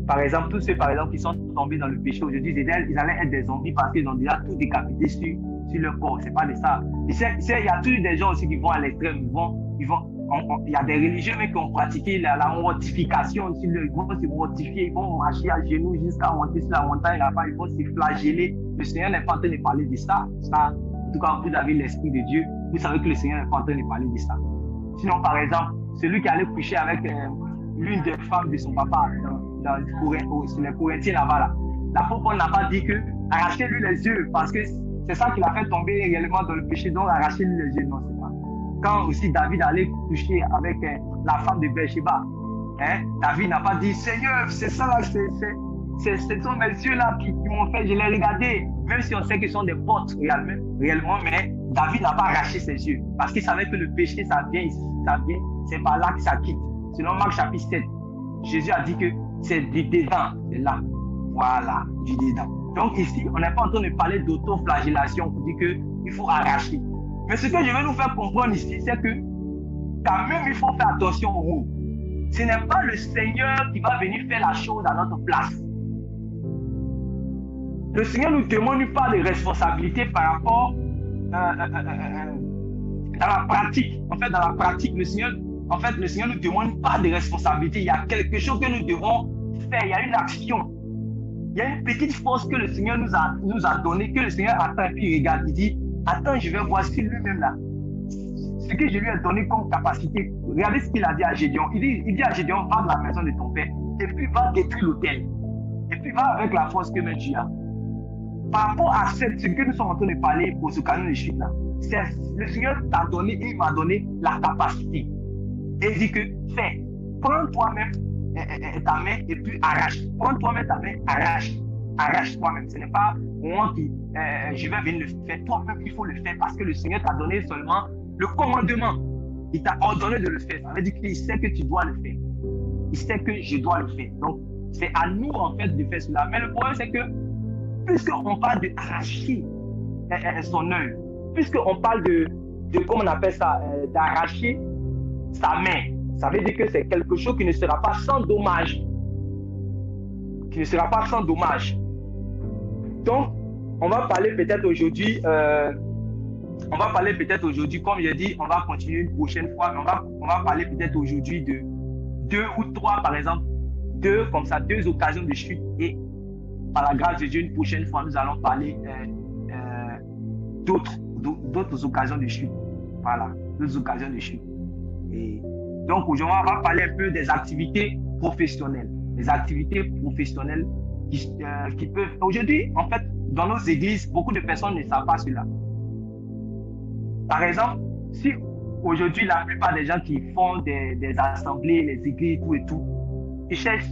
par exemple, tous ceux qui sont tombés dans le péché aujourd'hui, ils allaient être des zombies parce qu'ils ont déjà tout décapité sur leur corps. C'est pas de ça. Il y a toujours des gens aussi qui vont à l'extrême. Il y a des religieux qui ont pratiqué la mortification. Ils vont se mortifier, ils vont marcher à genoux jusqu'à monter sur la montagne là-bas, ils vont se flageller. Le Seigneur n'est pas en train de parler de ça. En tout cas, vous avez l'Esprit de Dieu. Vous savez que le Seigneur n'est pas en train de parler de ça. Sinon, par exemple, celui qui allait coucher avec l'une des femmes de son papa sur les Corinthiens là-bas, là. L'apôtre Paul n'a pas dit que arrachez-lui les yeux parce que c'est ça qui l'a fait tomber réellement dans le péché. Donc, arrachez-lui les yeux. Non, c'est pas. Quand aussi David allait coucher avec la femme de Bathsheba, David n'a pas dit Seigneur, c'est ça là, ce sont mes yeux là qui m'ont fait, je les regardais, même si on sait qu'ils sont des portes réellement, mais David n'a pas arraché ses yeux parce qu'il savait que le péché ça vient ici, c'est par là que ça quitte. Selon Marc chapitre 7, Jésus a dit que c'est du dedans, c'est là, voilà, du dedans. Donc ici, on n'est pas en train de parler d'autoflagellation pour dire qu'il faut arracher. Mais ce que je veux nous faire comprendre ici, c'est que quand même il faut faire attention aux mots. Ce n'est pas le Seigneur qui va venir faire la chose à notre place. Le Seigneur nous demande pas de responsabilité par rapport dans la pratique. En fait, dans la pratique, le Seigneur ne nous demande pas de responsabilité. Il y a quelque chose que nous devons faire. Il y a une action. Il y a une petite force que le Seigneur nous a donnée, que le Seigneur attend et puis il regarde. Il dit, attends, je vais voir si lui-même là, ce que je lui ai donné comme capacité. Regardez ce qu'il a dit à Gédéon. Il dit à Gédéon, va dans la maison de ton père et puis va détruire l'autel. Et puis va avec la force que tu as. Par rapport à ce que nous sommes en train de parler pour ce canon de chute là, le Seigneur t'a donné, il m'a donné la capacité. Et il dit que fais, prends toi-même ta main et puis arrache. Prends toi-même ta main, arrache. Arrache toi-même. Ce n'est pas moi qui je vais venir le faire. Toi-même, il faut le faire parce que le Seigneur t'a donné seulement le commandement. Il t'a ordonné de le faire. Ça veut dire qu'il sait que tu dois le faire. Il sait que je dois le faire. Donc, c'est à nous, en fait, de faire cela. Mais le problème, c'est que, puisqu'on parle d'arracher son œil, puisqu'on parle de comment on appelle ça, d'arracher sa main, ça veut dire que c'est quelque chose qui ne sera pas sans dommage. Qui ne sera pas sans dommage. Donc, on va parler peut-être aujourd'hui, comme j'ai dit, on va continuer une prochaine fois, mais on va parler peut-être aujourd'hui de 2 ou 3, par exemple, 2 occasions de chute. Et par la grâce de Dieu, une prochaine fois, nous allons parler d'autres occasions de chute. Voilà, d'autres occasions de chute. Et donc, aujourd'hui, on va parler un peu des activités professionnelles. Les activités professionnelles qui peuvent... Aujourd'hui, en fait, dans nos églises, beaucoup de personnes ne savent pas cela. Par exemple, si aujourd'hui, la plupart des gens qui font des assemblées, les églises, tout et tout, ils cherchent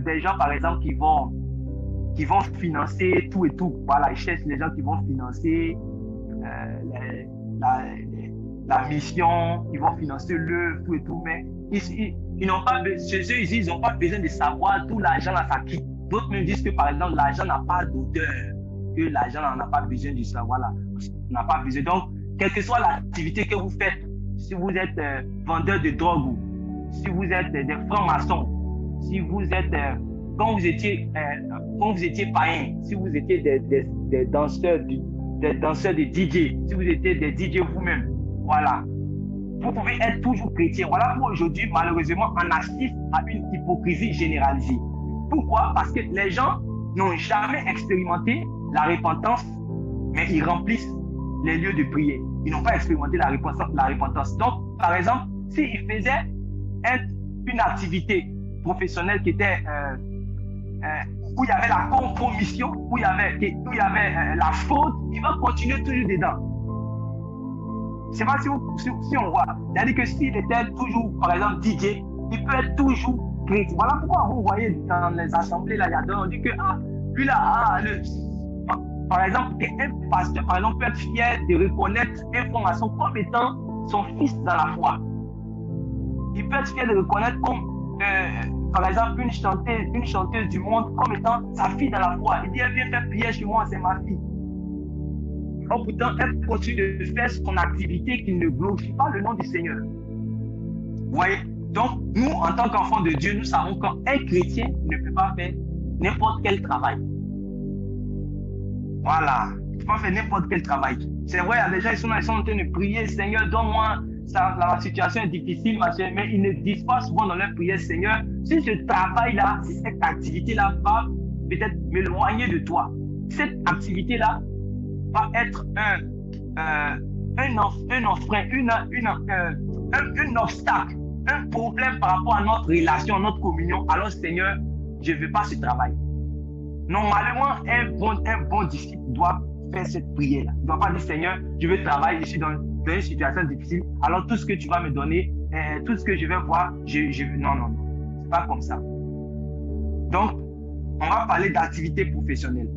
des gens, par exemple, qui vont financer tout et tout. Voilà, ils cherchent les gens qui vont financer la mission, qui vont financer l'œuvre, tout et tout. Mais ils n'ont pas, chez eux, ils n'ont pas besoin de savoir tout l'argent là, ça quitte. D'autres me disent que, par exemple, l'argent n'a pas d'odeur, que l'argent n'a pas besoin de savoir là. N'a pas besoin. Donc, quelle que soit l'activité que vous faites, si vous êtes vendeur de drogue, ou si vous êtes des francs-maçons, si vous êtes, quand vous étiez païen, si vous étiez des danseurs de DJ, si vous étiez des DJ vous-même, voilà. Vous pouvez être toujours chrétien. Voilà pourquoi aujourd'hui, malheureusement, on assiste à une hypocrisie généralisée. Pourquoi? Parce que les gens n'ont jamais expérimenté la repentance, mais ils remplissent les lieux de prière. Ils n'ont pas expérimenté la repentance. Donc, par exemple, s'ils faisaient une activité professionnelle qui était où il y avait la compromission, où il y avait la faute, il va continuer toujours dedans. Je ne sais pas si on voit. C'est-à-dire que s'il était toujours, par exemple, DJ, il peut être toujours chrétien. Voilà pourquoi vous voyez dans les assemblées, là, on dit que, lui là, par exemple, un pasteur, par exemple, peut être fier de reconnaître un franc-maçon comme étant son fils dans la foi. Il peut être fier de reconnaître comme, par exemple, une chanteuse du monde comme étant sa fille dans la foi. Il dit, elle vient faire prière chez moi, c'est ma fille. Or, pourtant, elle continue de faire son activité qui ne glorifie pas le nom du Seigneur. Vous voyez? Donc, nous, en tant qu'enfants de Dieu, nous savons qu'un chrétien ne peut pas faire n'importe quel travail. Voilà. Il ne peut pas faire n'importe quel travail. C'est vrai, il y a des gens qui sont en train de prier, Seigneur, donne-moi, la situation est difficile, mais ils ne disent pas souvent dans leur prière, Seigneur, si ce travail-là, si cette activité-là va peut-être m'éloigner de toi, cette activité-là va être un obstacle, un problème par rapport à notre relation, notre communion, alors Seigneur, je ne veux pas ce travail. Normalement, un bon disciple doit faire cette prière-là. Il ne doit pas dire Seigneur, je veux travailler, je suis dans une situation difficile, alors tout ce que tu vas me donner, tout ce que je vais voir, non, c'est pas comme ça. Donc, on va parler d'activité professionnelle.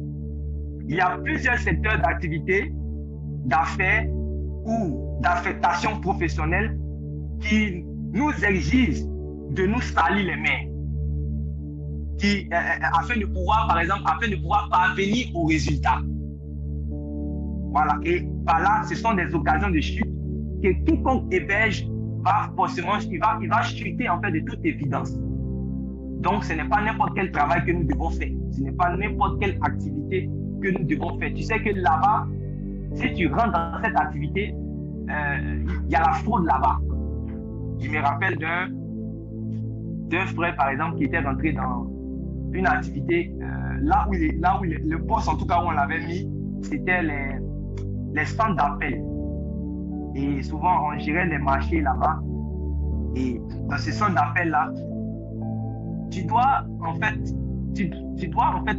Il y a plusieurs secteurs d'activité, d'affaires ou d'affectation professionnelle qui nous exigent de nous salir les mains, afin de pouvoir parvenir au résultat. Voilà, et par là, ce sont des occasions de chute que quiconque héberge va forcément, il va chuter en fait de toute évidence. Donc, ce n'est pas n'importe quel travail que nous devons faire, ce n'est pas n'importe quelle activité que nous devons faire. Tu sais que là-bas, si tu rentres dans cette activité, il y a la fraude là-bas. Je me rappelle d'un frère, par exemple, qui était rentré dans une activité, là où le poste, en tout cas, où on l'avait mis, c'était les centres d'appel. Et souvent, on gérait les marchés là-bas. Et dans ces centres d'appel-là, tu dois en fait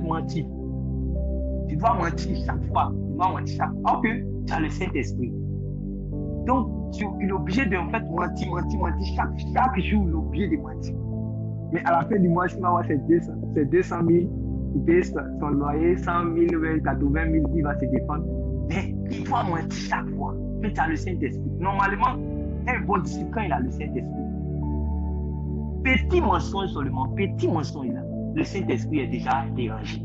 mentir. Tu dois mentir chaque fois. Or que tu as le Saint-Esprit. Donc, tu es obligé de mentir chaque jour, il est obligé de mentir. Mais à la fin du mois, s'il va avoir ses 200 000, il paye son loyer, 100 000, 80 000, il va se défendre. Mais il doit mentir chaque fois. Mais tu as le Saint-Esprit. Normalement, un bon disciple, quand il a le Saint-Esprit, petit mensonge seulement, petit mensonge là, le Saint-Esprit est déjà dérangé.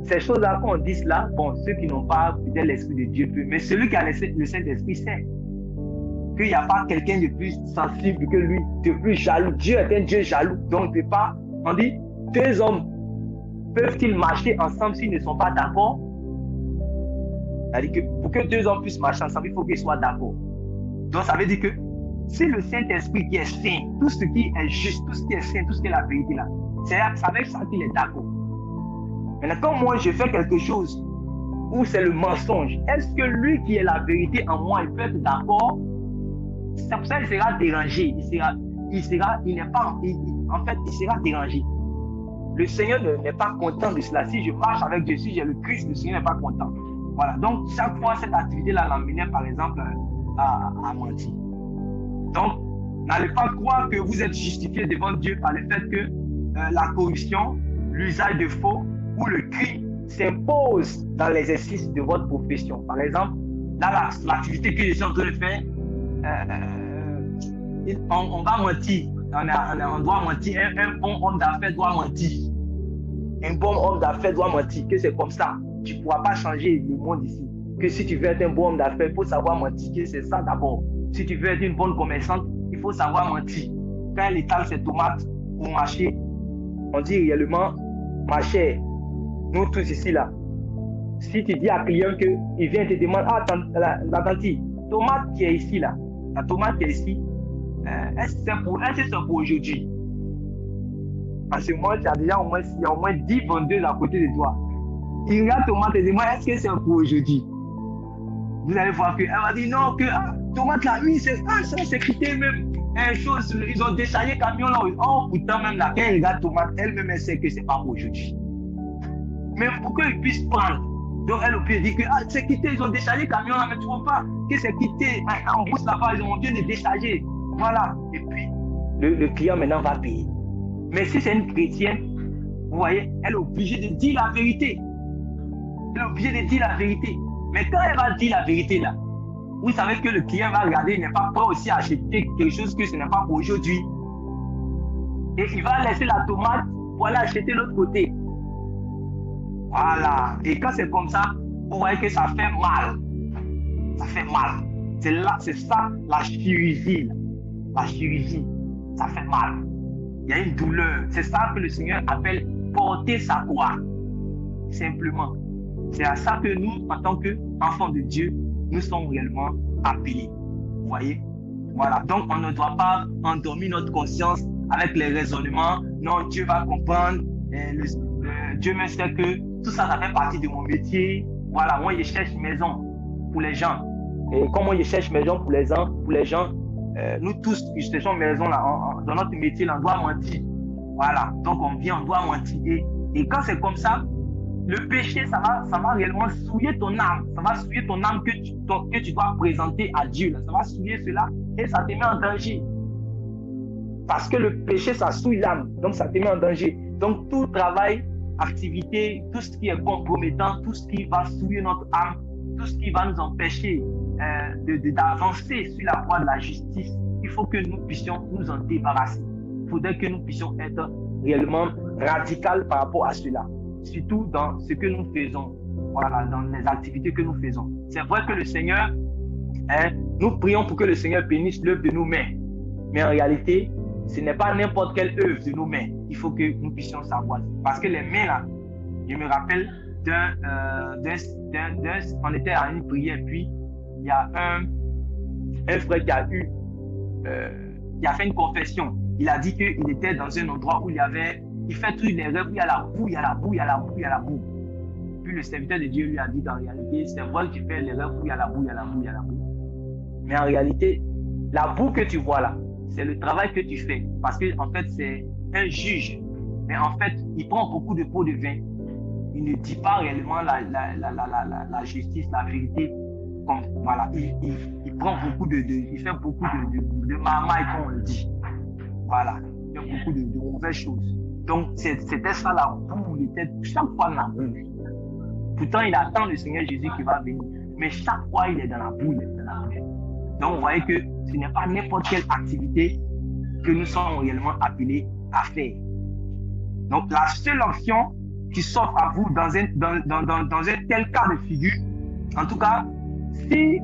Ces choses-là, quand on dit cela, bon, ceux qui n'ont pas peut-être l'Esprit de Dieu peuvent, mais celui qui a le Saint-Esprit sait qu'il n'y a pas quelqu'un de plus sensible que lui, de plus jaloux. Dieu est un Dieu jaloux. Donc, c'est pas, on dit, deux hommes peuvent-ils marcher ensemble s'ils ne sont pas d'accord? C'est-à-dire que pour que deux hommes puissent marcher ensemble, il faut qu'ils soient d'accord. Donc, ça veut dire que si le Saint-Esprit qui est saint, tout ce qui est juste, tout ce qui est saint, tout ce qui est la vérité là, c'est avec ça qu'il est d'accord. Maintenant, quand moi je fais quelque chose où c'est le mensonge, est-ce que lui qui est la vérité en moi, il peut être d'accord? C'est pour ça qu'il sera dérangé. Il sera dérangé. Le Seigneur n'est pas content de cela. Si je marche avec Dieu, si j'ai le Christ, le Seigneur n'est pas content. Voilà. Donc, chaque fois, cette activité-là l'emmenait, par exemple, à mentir. Donc, n'allez pas croire que vous êtes justifié devant Dieu par le fait que la corruption, l'usage de faux ou le crime s'impose dans l'exercice de votre profession. Par exemple, là, l'activité que je suis en train de faire, on va mentir. On doit mentir. Un bon homme d'affaires doit mentir. Un bon homme d'affaires doit mentir. Que c'est comme ça. Tu ne pourras pas changer le monde ici. Que si tu veux être un bon homme d'affaires, il faut savoir mentir. Que c'est ça d'abord. Si tu veux être une bonne commerçante, il faut savoir mentir. Quand elle étale ses tomates au marché, on dit réellement, ma chère, nous tous ici là, si tu dis à un client qu'il vient te demander, ah, la tante, tomate qui est ici là, la tomate qui est ici, est-ce que c'est pour aujourd'hui? Parce que moi, tu as déjà il y a au moins 10 vendeuses à côté de toi. Il regarde tomate et demande, est-ce que c'est pour aujourd'hui? Vous allez voir qu'elle va dire non, que tomate là, oui, c'est quitté même. Chose, ils ont déchargé le camion là. Oh, pourtant, même là, quand elle regarde tomate, elle-même, elle sait que c'est pas pour aujourd'hui. Mais pour qu'ils puissent prendre. Donc, elle peut dire que c'est quitté, ils ont déchargé le camion là, mais tu vois pas que c'est quitté. En brousse là-bas, ils ont bien de décharger. Voilà. Et puis, le client maintenant va payer. Mais si c'est une chrétienne, vous voyez, elle est obligée de dire la vérité. Elle est obligée de dire la vérité. Mais quand elle va dire la vérité là, vous savez que le client va regarder, il n'est pas prêt aussi à acheter quelque chose que ce n'est pas pour aujourd'hui. Et il va laisser la tomate pour aller acheter l'autre côté. Voilà. Et quand c'est comme ça, vous voyez que ça fait mal. Ça fait mal. C'est ça la chirurgie. La chirurgie, ça fait mal. Il y a une douleur. C'est ça que le Seigneur appelle porter sa croix. Simplement. C'est à ça que nous, en tant qu'enfants de Dieu, nous sommes réellement appelés. Vous voyez? Voilà. Donc, on ne doit pas endormir notre conscience avec les raisonnements. Non, Dieu va comprendre. Dieu me sait que tout ça, ça fait partie de mon métier. Voilà, moi, je cherche maison pour les gens. Et comme moi, je cherche maison pour les gens, nous tous, qui cherchons maison là, dans notre métier, là, on doit mentir. Voilà. Donc, on vient, on doit mentir. Et quand c'est comme ça, le péché, ça va réellement souiller ton âme. Ça va souiller ton âme que tu dois présenter à Dieu. Là. Ça va souiller cela et ça te met en danger. Parce que le péché, ça souille l'âme. Donc, ça te met en danger. Donc, tout travail, activité, tout ce qui est compromettant, tout ce qui va souiller notre âme, tout ce qui va nous empêcher d'avancer sur la voie de la justice, il faut que nous puissions nous en débarrasser. Il faudrait que nous puissions être réellement radicaux par rapport à cela. Surtout dans ce que nous faisons, voilà, dans les activités que nous faisons. C'est vrai que le Seigneur, nous prions pour que le Seigneur bénisse l'œuvre de nos mains. Mais en réalité, ce n'est pas n'importe quelle œuvre de nos mains. Il faut que nous puissions savoir. Parce que les mains là, je me rappelle on était à une prière, puis il y a un frère qui a fait une confession. Il a dit qu'il était dans un endroit où il fait toute une erreur, où il y a la boue, il y a la boue, il y a la boue, il y a la boue. Puis le serviteur de Dieu lui a dit qu'en réalité, c'est vrai que tu fais l'erreur où il y a la boue, il y a la boue, il y a la boue. Mais en réalité, la boue que tu vois là, c'est le travail que tu fais. Parce qu'en fait, c'est un juge. Mais en fait, il prend beaucoup de pots de vin. Il ne dit pas réellement la justice, la vérité. Comme, voilà, il prend beaucoup il fait beaucoup de marmaille, comme on le dit. Voilà, il y a beaucoup de mauvaises choses. Donc, c'était ça la boue, il était chaque fois dans la boue. Pourtant, il attend le Seigneur Jésus qui va venir. Mais chaque fois, il est dans la boue, il est dans la boue. Donc, vous voyez que ce n'est pas n'importe quelle activité que nous sommes réellement appelés à faire. Donc, la seule option qui s'offre à vous dans un tel cas de figure, en tout cas, si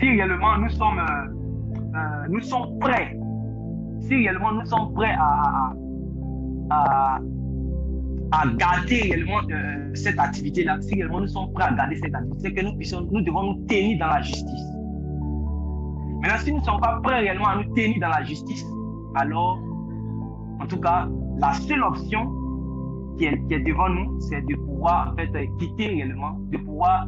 réellement nous sommes prêts, si réellement nous sommes prêts à garder réellement cette activité-là, si réellement nous sommes prêts à garder cette activité, c'est que nous devons nous tenir dans la justice. Maintenant, si nous ne sommes pas prêts réellement à nous tenir dans la justice, alors, en tout cas, la seule option qui est devant nous, c'est de pouvoir en fait, quitter réellement, de pouvoir,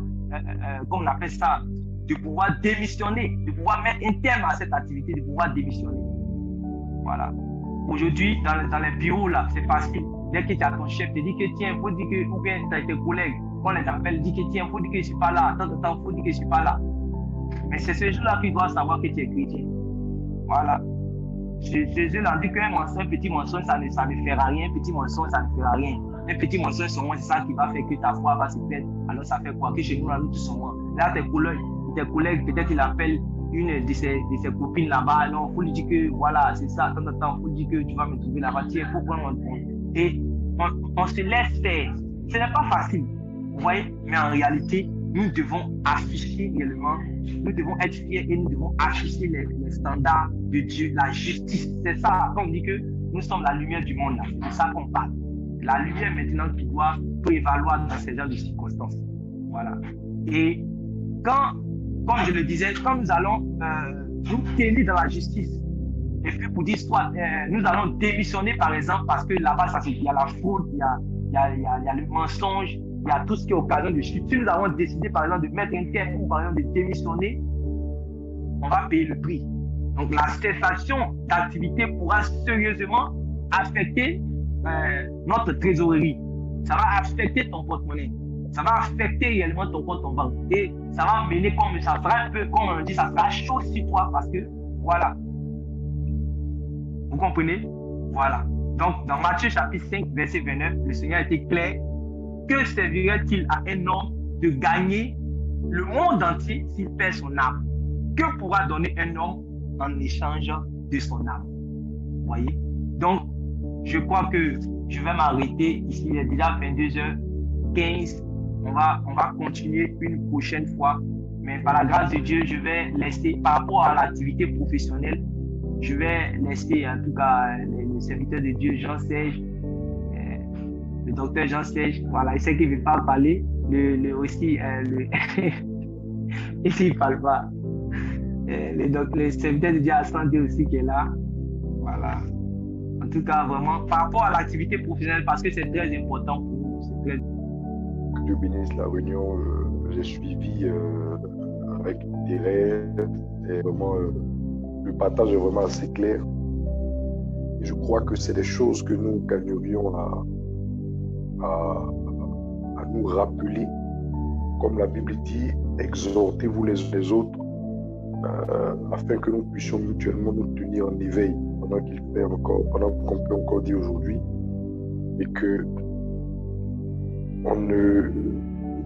comme on appelle ça, de pouvoir démissionner, de pouvoir mettre un terme à cette activité, de pouvoir démissionner. Voilà. Aujourd'hui, dans les bureaux, là, c'est facile. Dès que tu as ton chef, te dit que tiens, il faut dire que, ou bien tu as tes collègues, on les appelle, dit que tiens, il faut dire que je ne suis pas là, il faut dire que je ne suis pas là. Mais c'est ce jour-là qu'il doit savoir que tu es chrétien. Voilà. Jésus a dit qu'un petit mensonge, ça ne fera rien. Un petit mensonge, ça ne fera rien. Un petit mensonge, c'est ça qui va faire que ta foi va se perdre. Alors ça fait quoi? Que chez nous, là, nous tous sommes. Là, tes collègues, peut-être il appelle une de ses copines là-bas. Non, il faut lui dire que voilà, c'est ça. Il faut lui dire que tu vas me trouver là-bas. Tiens, il faut prendre un compte. Et on se laisse faire. Ce n'est pas facile. Vous voyez? Mais en réalité, nous devons afficher réellement, nous devons être fiers et nous devons afficher les standards de Dieu, la justice. C'est ça qu'on dit que nous sommes la lumière du monde. C'est de ça qu'on parle. La lumière maintenant qui doit prévaloir dans ces genres de circonstances. Voilà. Et comme je le disais, quand nous allons nous tenir dans la justice, et puis pour dire soit nous allons démissionner par exemple parce que là-bas, il y a la faute, il y a le mensonge, il y a tout ce qui est occasion de chute. Si nous avons décidé, par exemple, de mettre un terme ou, par exemple, de démissionner, on va payer le prix. Donc, la cessation d'activité pourra sérieusement affecter notre trésorerie. Ça va affecter ton porte-monnaie. Ça va affecter réellement ton compte en banque. Et ça va mener comme ça fera un peu, comme on dit, ça fera chaud sur toi parce que, voilà. Vous comprenez? Voilà. Donc, dans Matthieu chapitre 5, verset 29, le Seigneur a été clair. Que servirait-il à un homme de gagner le monde entier s'il perd son âme? Que pourra donner un homme en échange de son âme? Vous voyez? Donc, je crois que je vais m'arrêter ici. Il est déjà 22h15. On va continuer une prochaine fois. Mais par la grâce de Dieu, je vais laisser, par rapport à l'activité professionnelle, je vais laisser en tout cas le serviteur de Dieu, Jean-Serge, le docteur Jean-Serge, voilà, il sait qu'il ne veut pas parler. Ici, il ne parle pas. Le serviteur de Dieu a santé aussi qui est là. Voilà. En tout cas, vraiment, par rapport à l'activité professionnelle, parce que c'est très important pour nous. Très... Dieu bénisse la réunion. J'ai suivi avec intérêt. Et vraiment, le partage est vraiment assez clair. Et je crois que c'est des choses que nous gagnerions à nous rappeler, comme la Bible dit, exhortez-vous les uns les autres, afin que nous puissions mutuellement nous tenir en éveil pendant qu'il fait encore, pendant qu'on peut encore dire aujourd'hui, et que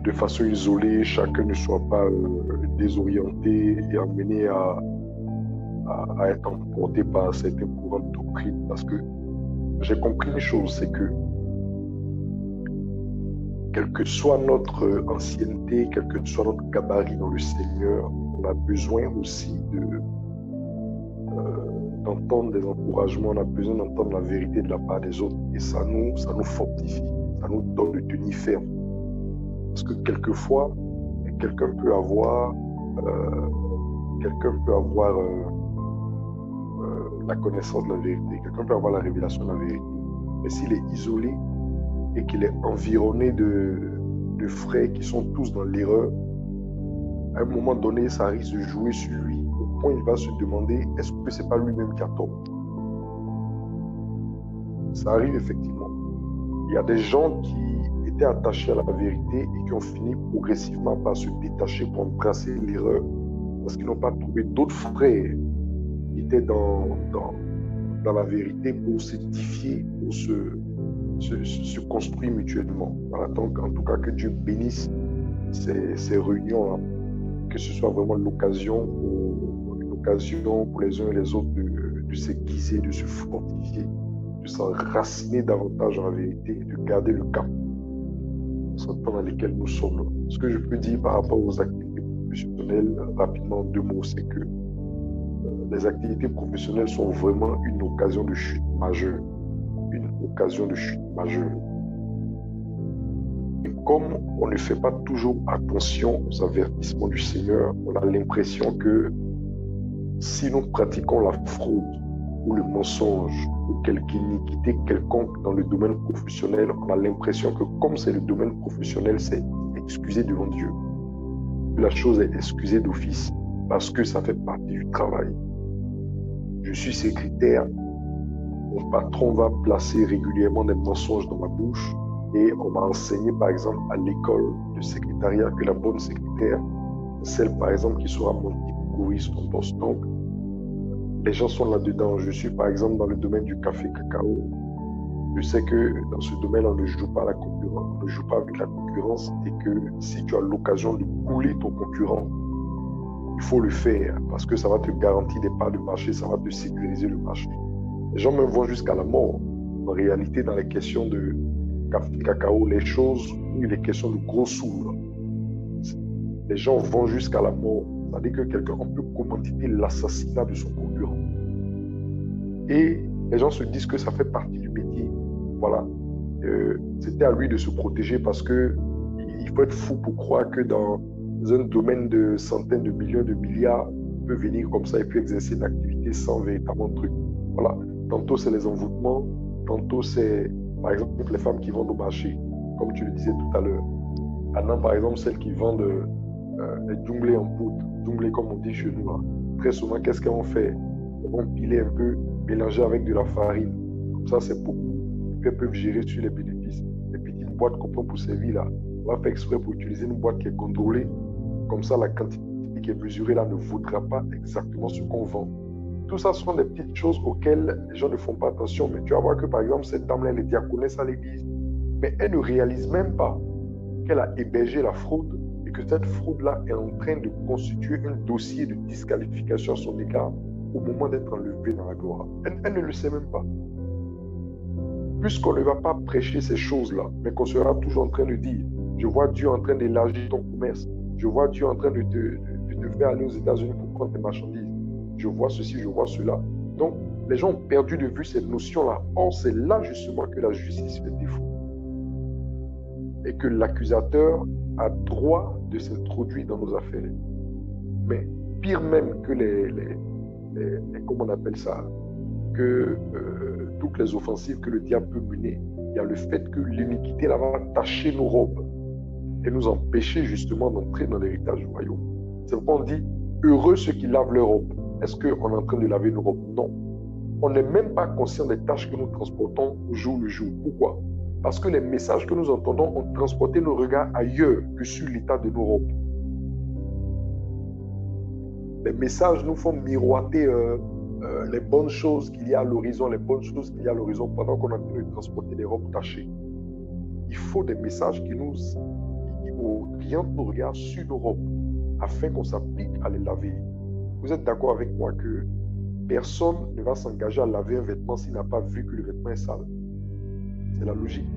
de façon isolée, chacun ne soit pas désorienté et amené à être emporté par certains courants de doctrine, parce que j'ai compris une chose, c'est que quelle que soit notre ancienneté, quel que soit notre gabarit dans le Seigneur, on a besoin aussi d'entendre des encouragements, on a besoin d'entendre la vérité de la part des autres. Et ça nous fortifie, ça nous donne le tenir ferme. Parce que quelquefois, quelqu'un peut avoir la connaissance de la vérité, quelqu'un peut avoir la révélation de la vérité. Mais s'il est isolé, et qu'il est environné de frères qui sont tous dans l'erreur, à un moment donné, ça risque de jouer sur lui, au point où il va se demander, est-ce que ce n'est pas lui-même qui a tort? Ça arrive effectivement. Il y a des gens qui étaient attachés à la vérité et qui ont fini progressivement par se détacher pour embrasser l'erreur, parce qu'ils n'ont pas trouvé d'autres frères qui étaient dans dans la vérité pour s'édifier, pour se construire mutuellement. Voilà, donc, en tout cas, que Dieu bénisse ces réunions-là, que ce soit vraiment l'occasion pour les uns et les autres de s'aiguiser, de se fortifier, de s'enraciner davantage en la vérité, de garder le cap dans le temps dans lequel nous sommes là. Ce que je peux dire par rapport aux activités professionnelles, rapidement, en 2 mots, c'est que les activités professionnelles sont vraiment une occasion de chute majeure. Une occasion de chute majeure. Et comme on ne fait pas toujours attention aux avertissements du Seigneur, on a l'impression que si nous pratiquons la fraude ou le mensonge ou quelque iniquité quelconque dans le domaine professionnel, on a l'impression que comme c'est le domaine professionnel, c'est excusé devant Dieu. La chose est excusée d'office parce que ça fait partie du travail. Je suis secrétaire, mon patron va placer régulièrement des mensonges dans ma bouche et on m'a enseigné par exemple à l'école de secrétariat que la bonne secrétaire, celle par exemple qui sera multiplier son poste. Donc, les gens sont là-dedans. Je suis par exemple dans le domaine du café cacao. Je sais que dans ce domaine, on ne joue pas à la concurrence, on ne joue pas avec la concurrence et que si tu as l'occasion de couler ton concurrent, il faut le faire parce que ça va te garantir des parts de marché, ça va te sécuriser le marché. Les gens me voient jusqu'à la mort. En réalité, dans les questions de café cacao, les choses où il est question de gros sous, les gens vont jusqu'à la mort. C'est-à-dire que quelqu'un peut commanditer l'assassinat de son concurrent. Et les gens se disent que ça fait partie du métier. Voilà. C'était à lui de se protéger parce que il faut être fou pour croire que dans un domaine de centaines de millions de milliards, il peut venir comme ça et puis exercer une activité sans véritablement truc. Voilà. Tantôt c'est les envoûtements, tantôt c'est par exemple les femmes qui vendent au marché, comme tu le disais tout à l'heure. Maintenant par exemple celles qui vendent les djunglés en poudre, djunglés comme on dit chez nous là. Très souvent qu'est-ce qu'elles vont faire? Elles vont piler un peu, mélanger avec de la farine. Comme ça c'est beaucoup. Et puis elles peuvent gérer sur les bénéfices. Les petites boîtes qu'on prend pour servir là, on va faire exprès pour utiliser une boîte qui est contrôlée. Comme ça la quantité qui est mesurée là ne vaudra pas exactement ce qu'on vend. Tout ça sont des petites choses auxquelles les gens ne font pas attention. Mais tu vas voir que par exemple, cette dame-là, elle est diaconesse à l'église. Mais elle ne réalise même pas qu'elle a hébergé la fraude et que cette fraude-là est en train de constituer un dossier de disqualification à son égard au moment d'être enlevée dans la gloire. Elle ne le sait même pas. Puisqu'on ne va pas prêcher ces choses-là, mais qu'on sera toujours en train de dire, je vois Dieu en train d'élargir ton commerce, je vois Dieu en train de te faire aller aux États-Unis pour prendre tes marchandises. Je vois ceci, je vois cela. Donc, les gens ont perdu de vue cette notion-là. Or, c'est là justement que la justice fait défaut. Et que l'accusateur a droit de s'introduire dans nos affaires. Mais pire même que comment on appelle ça, que toutes les offensives que le diable peut mener, il y a le fait que l'iniquité là va tacher nos robes et nous empêcher justement d'entrer dans l'héritage du royaume. C'est pourquoi on dit, heureux ceux qui lavent leurs robes. Est-ce qu'on est en train de laver nos robes? Non. On n'est même pas conscient des tâches que nous transportons au jour le jour. Pourquoi? Parce que les messages que nous entendons ont transporté nos regards ailleurs que sur l'état de nos robes. Les messages nous font miroiter les bonnes choses qu'il y a à l'horizon, les bonnes choses qu'il y a à l'horizon pendant qu'on est en train de transporter des robes tachées. Il faut des messages qui orientent nos regards sur nos robes afin qu'on s'applique à les laver. Vous êtes d'accord avec moi que personne ne va s'engager à laver un vêtement s'il n'a pas vu que le vêtement est sale. C'est la logique.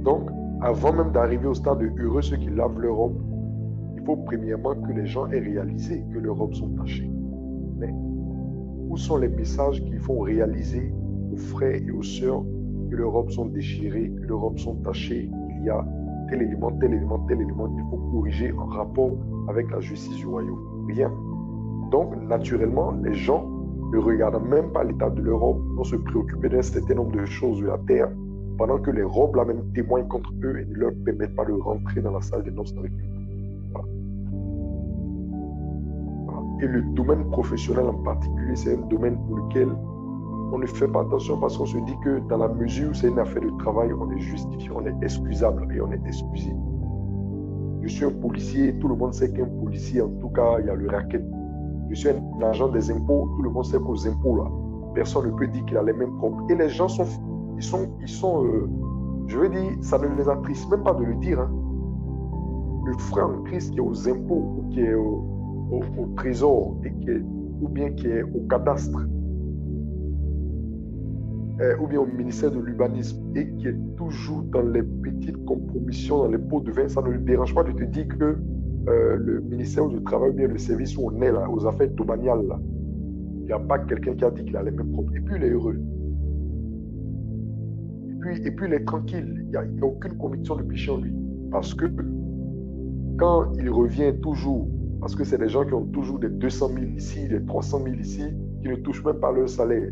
Donc, avant même d'arriver au stade de heureux ceux qui lavent leurs robes, il faut premièrement que les gens aient réalisé que leurs robes sont tachées. Mais où sont les messages qui font réaliser aux frères et aux sœurs que leurs robes sont déchirées, que leurs robes sont tachées, qu'il y a tel élément, tel élément, tel élément qu'il faut corriger en rapport avec la justice du royaume? Rien. Donc, naturellement, les gens ne regardent même pas l'état de leur robe, vont se préoccuper d'un certain nombre de choses de la terre, pendant que les robes là même témoignent contre eux et ne leur permettent pas de rentrer dans la salle des noces avec eux. Voilà. Voilà. Et le domaine professionnel en particulier, c'est un domaine pour lequel on ne fait pas attention parce qu'on se dit que dans la mesure où c'est une affaire de travail, on est justifié, on est excusable et on est excusé. Je suis un policier, tout le monde sait qu'un policier, en tout cas, il y a le racket. Je suis un agent des impôts, tout le monde sait qu'aux impôts, là, personne ne peut dire qu'il a les mêmes propres. Et les gens je veux dire, ça ne les attriste même pas de le dire. Hein. Le frère en Christ qui est aux impôts, ou qui est au trésor, ou bien qui est au cadastre, ou bien au ministère de l'urbanisme, et qui est toujours dans les petites compromissions, dans les pots de vin, ça ne le dérange pas de te dire que le ministère du Travail, ou bien le service où on est là, aux affaires domaniales, là, il n'y a pas quelqu'un qui a dit qu'il a les mêmes propres. Et puis il est heureux. Et puis il est tranquille. Il n'y a aucune conviction de péché en lui. Parce que quand il revient toujours, parce que c'est des gens qui ont toujours des 200 000 ici, des 300 000 ici, qui ne touchent même pas leur salaire.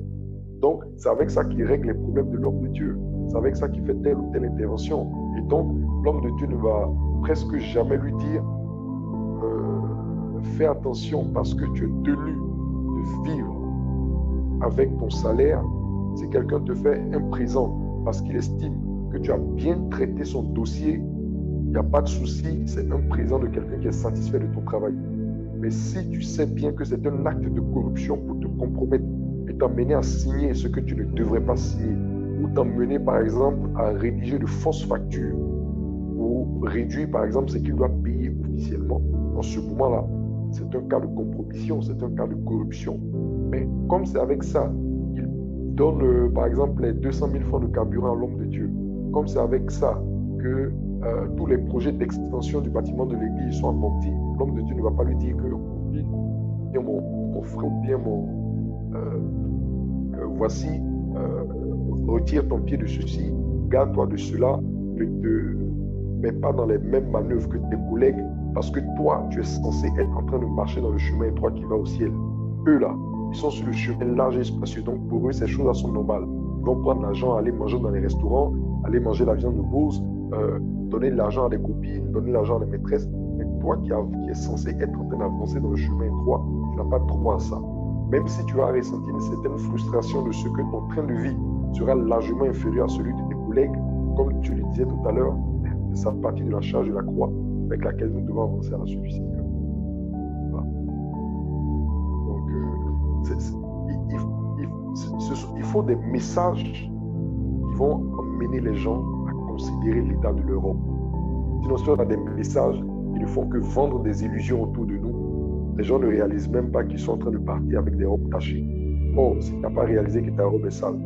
Donc, c'est avec ça qu'il règle les problèmes de l'homme de Dieu. C'est avec ça qu'il fait telle ou telle intervention. Et donc, l'homme de Dieu ne va presque jamais lui dire fais attention parce que tu es tenu de vivre avec ton salaire. Si quelqu'un te fait un présent parce qu'il estime que tu as bien traité son dossier, il n'y a pas de souci, c'est un présent de quelqu'un qui est satisfait de ton travail. Mais si tu sais bien que c'est un acte de corruption pour te compromettre et t'emmener à signer ce que tu ne devrais pas signer, ou t'emmener par exemple à rédiger de fausses factures, ou réduire par exemple ce qu'il doit payer officiellement, en ce moment-là, c'est un cas de compromission, c'est un cas de corruption. Mais comme c'est avec ça qu'il donne par exemple les 200 000 francs de carburant à l'homme de Dieu, comme c'est avec ça que tous les projets d'extension du bâtiment de l'église sont abondis, l'homme de Dieu ne va pas lui dire que bien mon frère ou bien voici, retire ton pied de ceci, garde-toi de cela, ne te mets pas dans les mêmes manœuvres que tes collègues, parce que toi, tu es censé être en train de marcher dans le chemin étroit qui va au ciel. Eux là, ils sont sur le chemin large et spacieux, donc pour eux, ces choses-là sont normales. Ils vont prendre l'argent, aller manger dans les restaurants, aller manger la viande de bourse, donner de l'argent à des copines, donner de l'argent à des maîtresses. Mais toi qui es censé être en train d'avancer dans le chemin étroit, tu n'as pas droit à ça. Même si tu vas ressentir une certaine frustration de ce que ton train de vie sera largement inférieur à celui de tes collègues, comme tu le disais tout à l'heure, ça fait partie de la charge de la croix avec laquelle nous devons avancer à la suite du Seigneur. Voilà. Donc, il faut des messages qui vont amener les gens à considérer l'état de l'Europe. Sinon, si on a des messages qui ne font que vendre des illusions autour de nous, les gens ne réalisent même pas qu'ils sont en train de partir avec des robes tachées. Or, si tu n'as pas réalisé que ta robe est sale,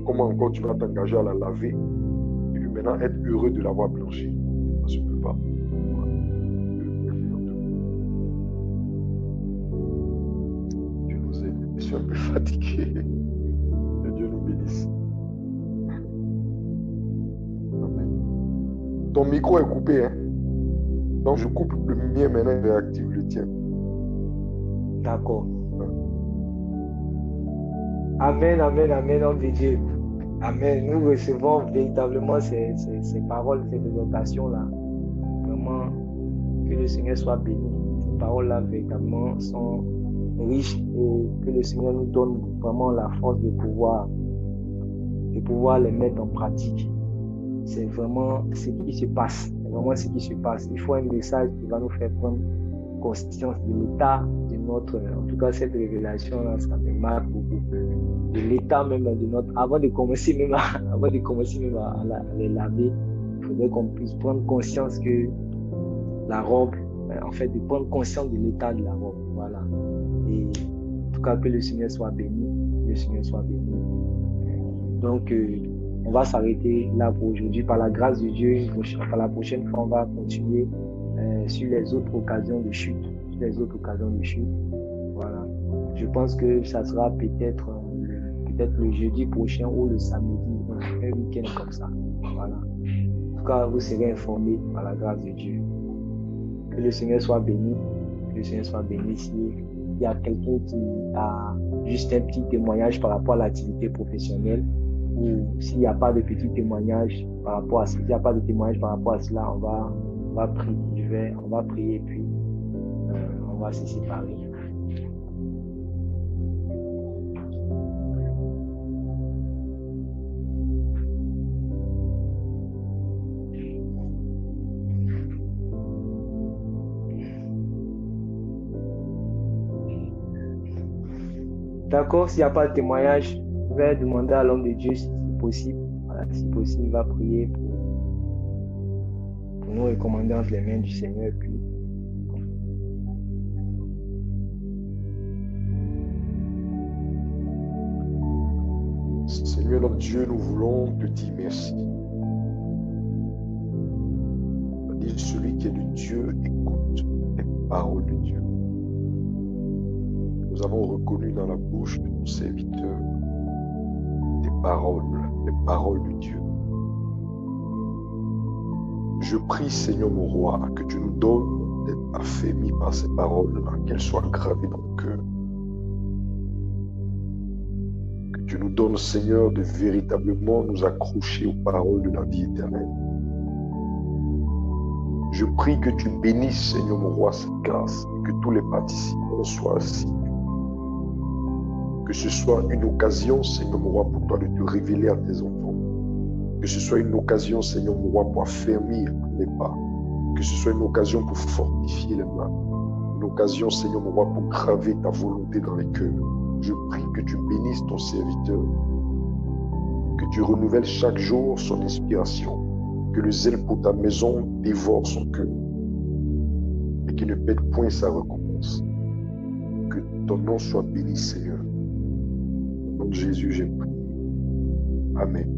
comment encore tu vas t'engager à la laver et puis maintenant être heureux de l'avoir blanchie? Ça ne se peut pas. Voilà. Dieu nous aide. Je suis un peu fatigué. Que Dieu nous bénisse. Amen. Ton micro est coupé, hein? Donc je coupe le mien maintenant et réactive le tien. D'accord. Amen, amen, amen, homme de Dieu. Amen. Nous recevons véritablement ces paroles, ces exhortations-là. Vraiment, que le Seigneur soit béni. Ces paroles-là, véritablement, sont riches et que le Seigneur nous donne vraiment la force de pouvoir les mettre en pratique. C'est vraiment ce qui se passe. C'est vraiment ce qui se passe. Il faut un message qui va nous faire prendre conscience de l'état de notre, en tout cas cette révélation là, ça me marque beaucoup, de l'état même de notre, avant de commencer même à les laver, il faudrait qu'on puisse prendre conscience que la robe, en fait de prendre conscience de l'état de la robe, voilà. Et en tout cas que le Seigneur soit béni, donc on va s'arrêter là pour aujourd'hui par la grâce de Dieu. Par la prochaine fois on va continuer sur les autres occasions de chute. Voilà. Je pense que ça sera peut-être le jeudi prochain ou le samedi, un week-end comme ça. Voilà. En tout cas, vous serez informés par la grâce de Dieu. Que le Seigneur soit béni. S'il y a quelqu'un qui a juste un petit témoignage par rapport à l'activité professionnelle, ou s'il n'y a pas de petit témoignage par rapport à cela, on va prier. On va prier et puis on va se séparer. D'accord, s'il n'y a pas de témoignage, Je vais demander à l'homme de Dieu si c'est possible. Voilà, si possible, il va prier pour nous recommander entre les mains du Seigneur. Puis, Seigneur notre Dieu, nous voulons te dire merci. Dire celui qui est de Dieu écoute les paroles de Dieu. Nous avons reconnu dans la bouche de ton serviteur tes paroles, les paroles de Dieu. Je prie, Seigneur mon roi, que tu nous donnes d'être affermis par ces paroles, qu'elles soient gravées dans le cœur. Que tu nous donnes, Seigneur, de véritablement nous accrocher aux paroles de la vie éternelle. Je prie que tu bénisses, Seigneur mon roi, cette grâce, et que tous les participants soient assis. Que ce soit une occasion, Seigneur mon roi, pour toi de te révéler à tes enfants. Que ce soit une occasion, Seigneur mon roi, pour affermir les pas. Que ce soit une occasion pour fortifier les mains. Une occasion, Seigneur mon roi, pour graver ta volonté dans les cœurs. Je prie que tu bénisses ton serviteur. Que tu renouvelles chaque jour son inspiration. Que le zèle pour ta maison dévore son cœur. Et qu'il ne pète point sa récompense. Que ton nom soit béni, Seigneur. Au nom de Jésus, j'ai prié. Amen.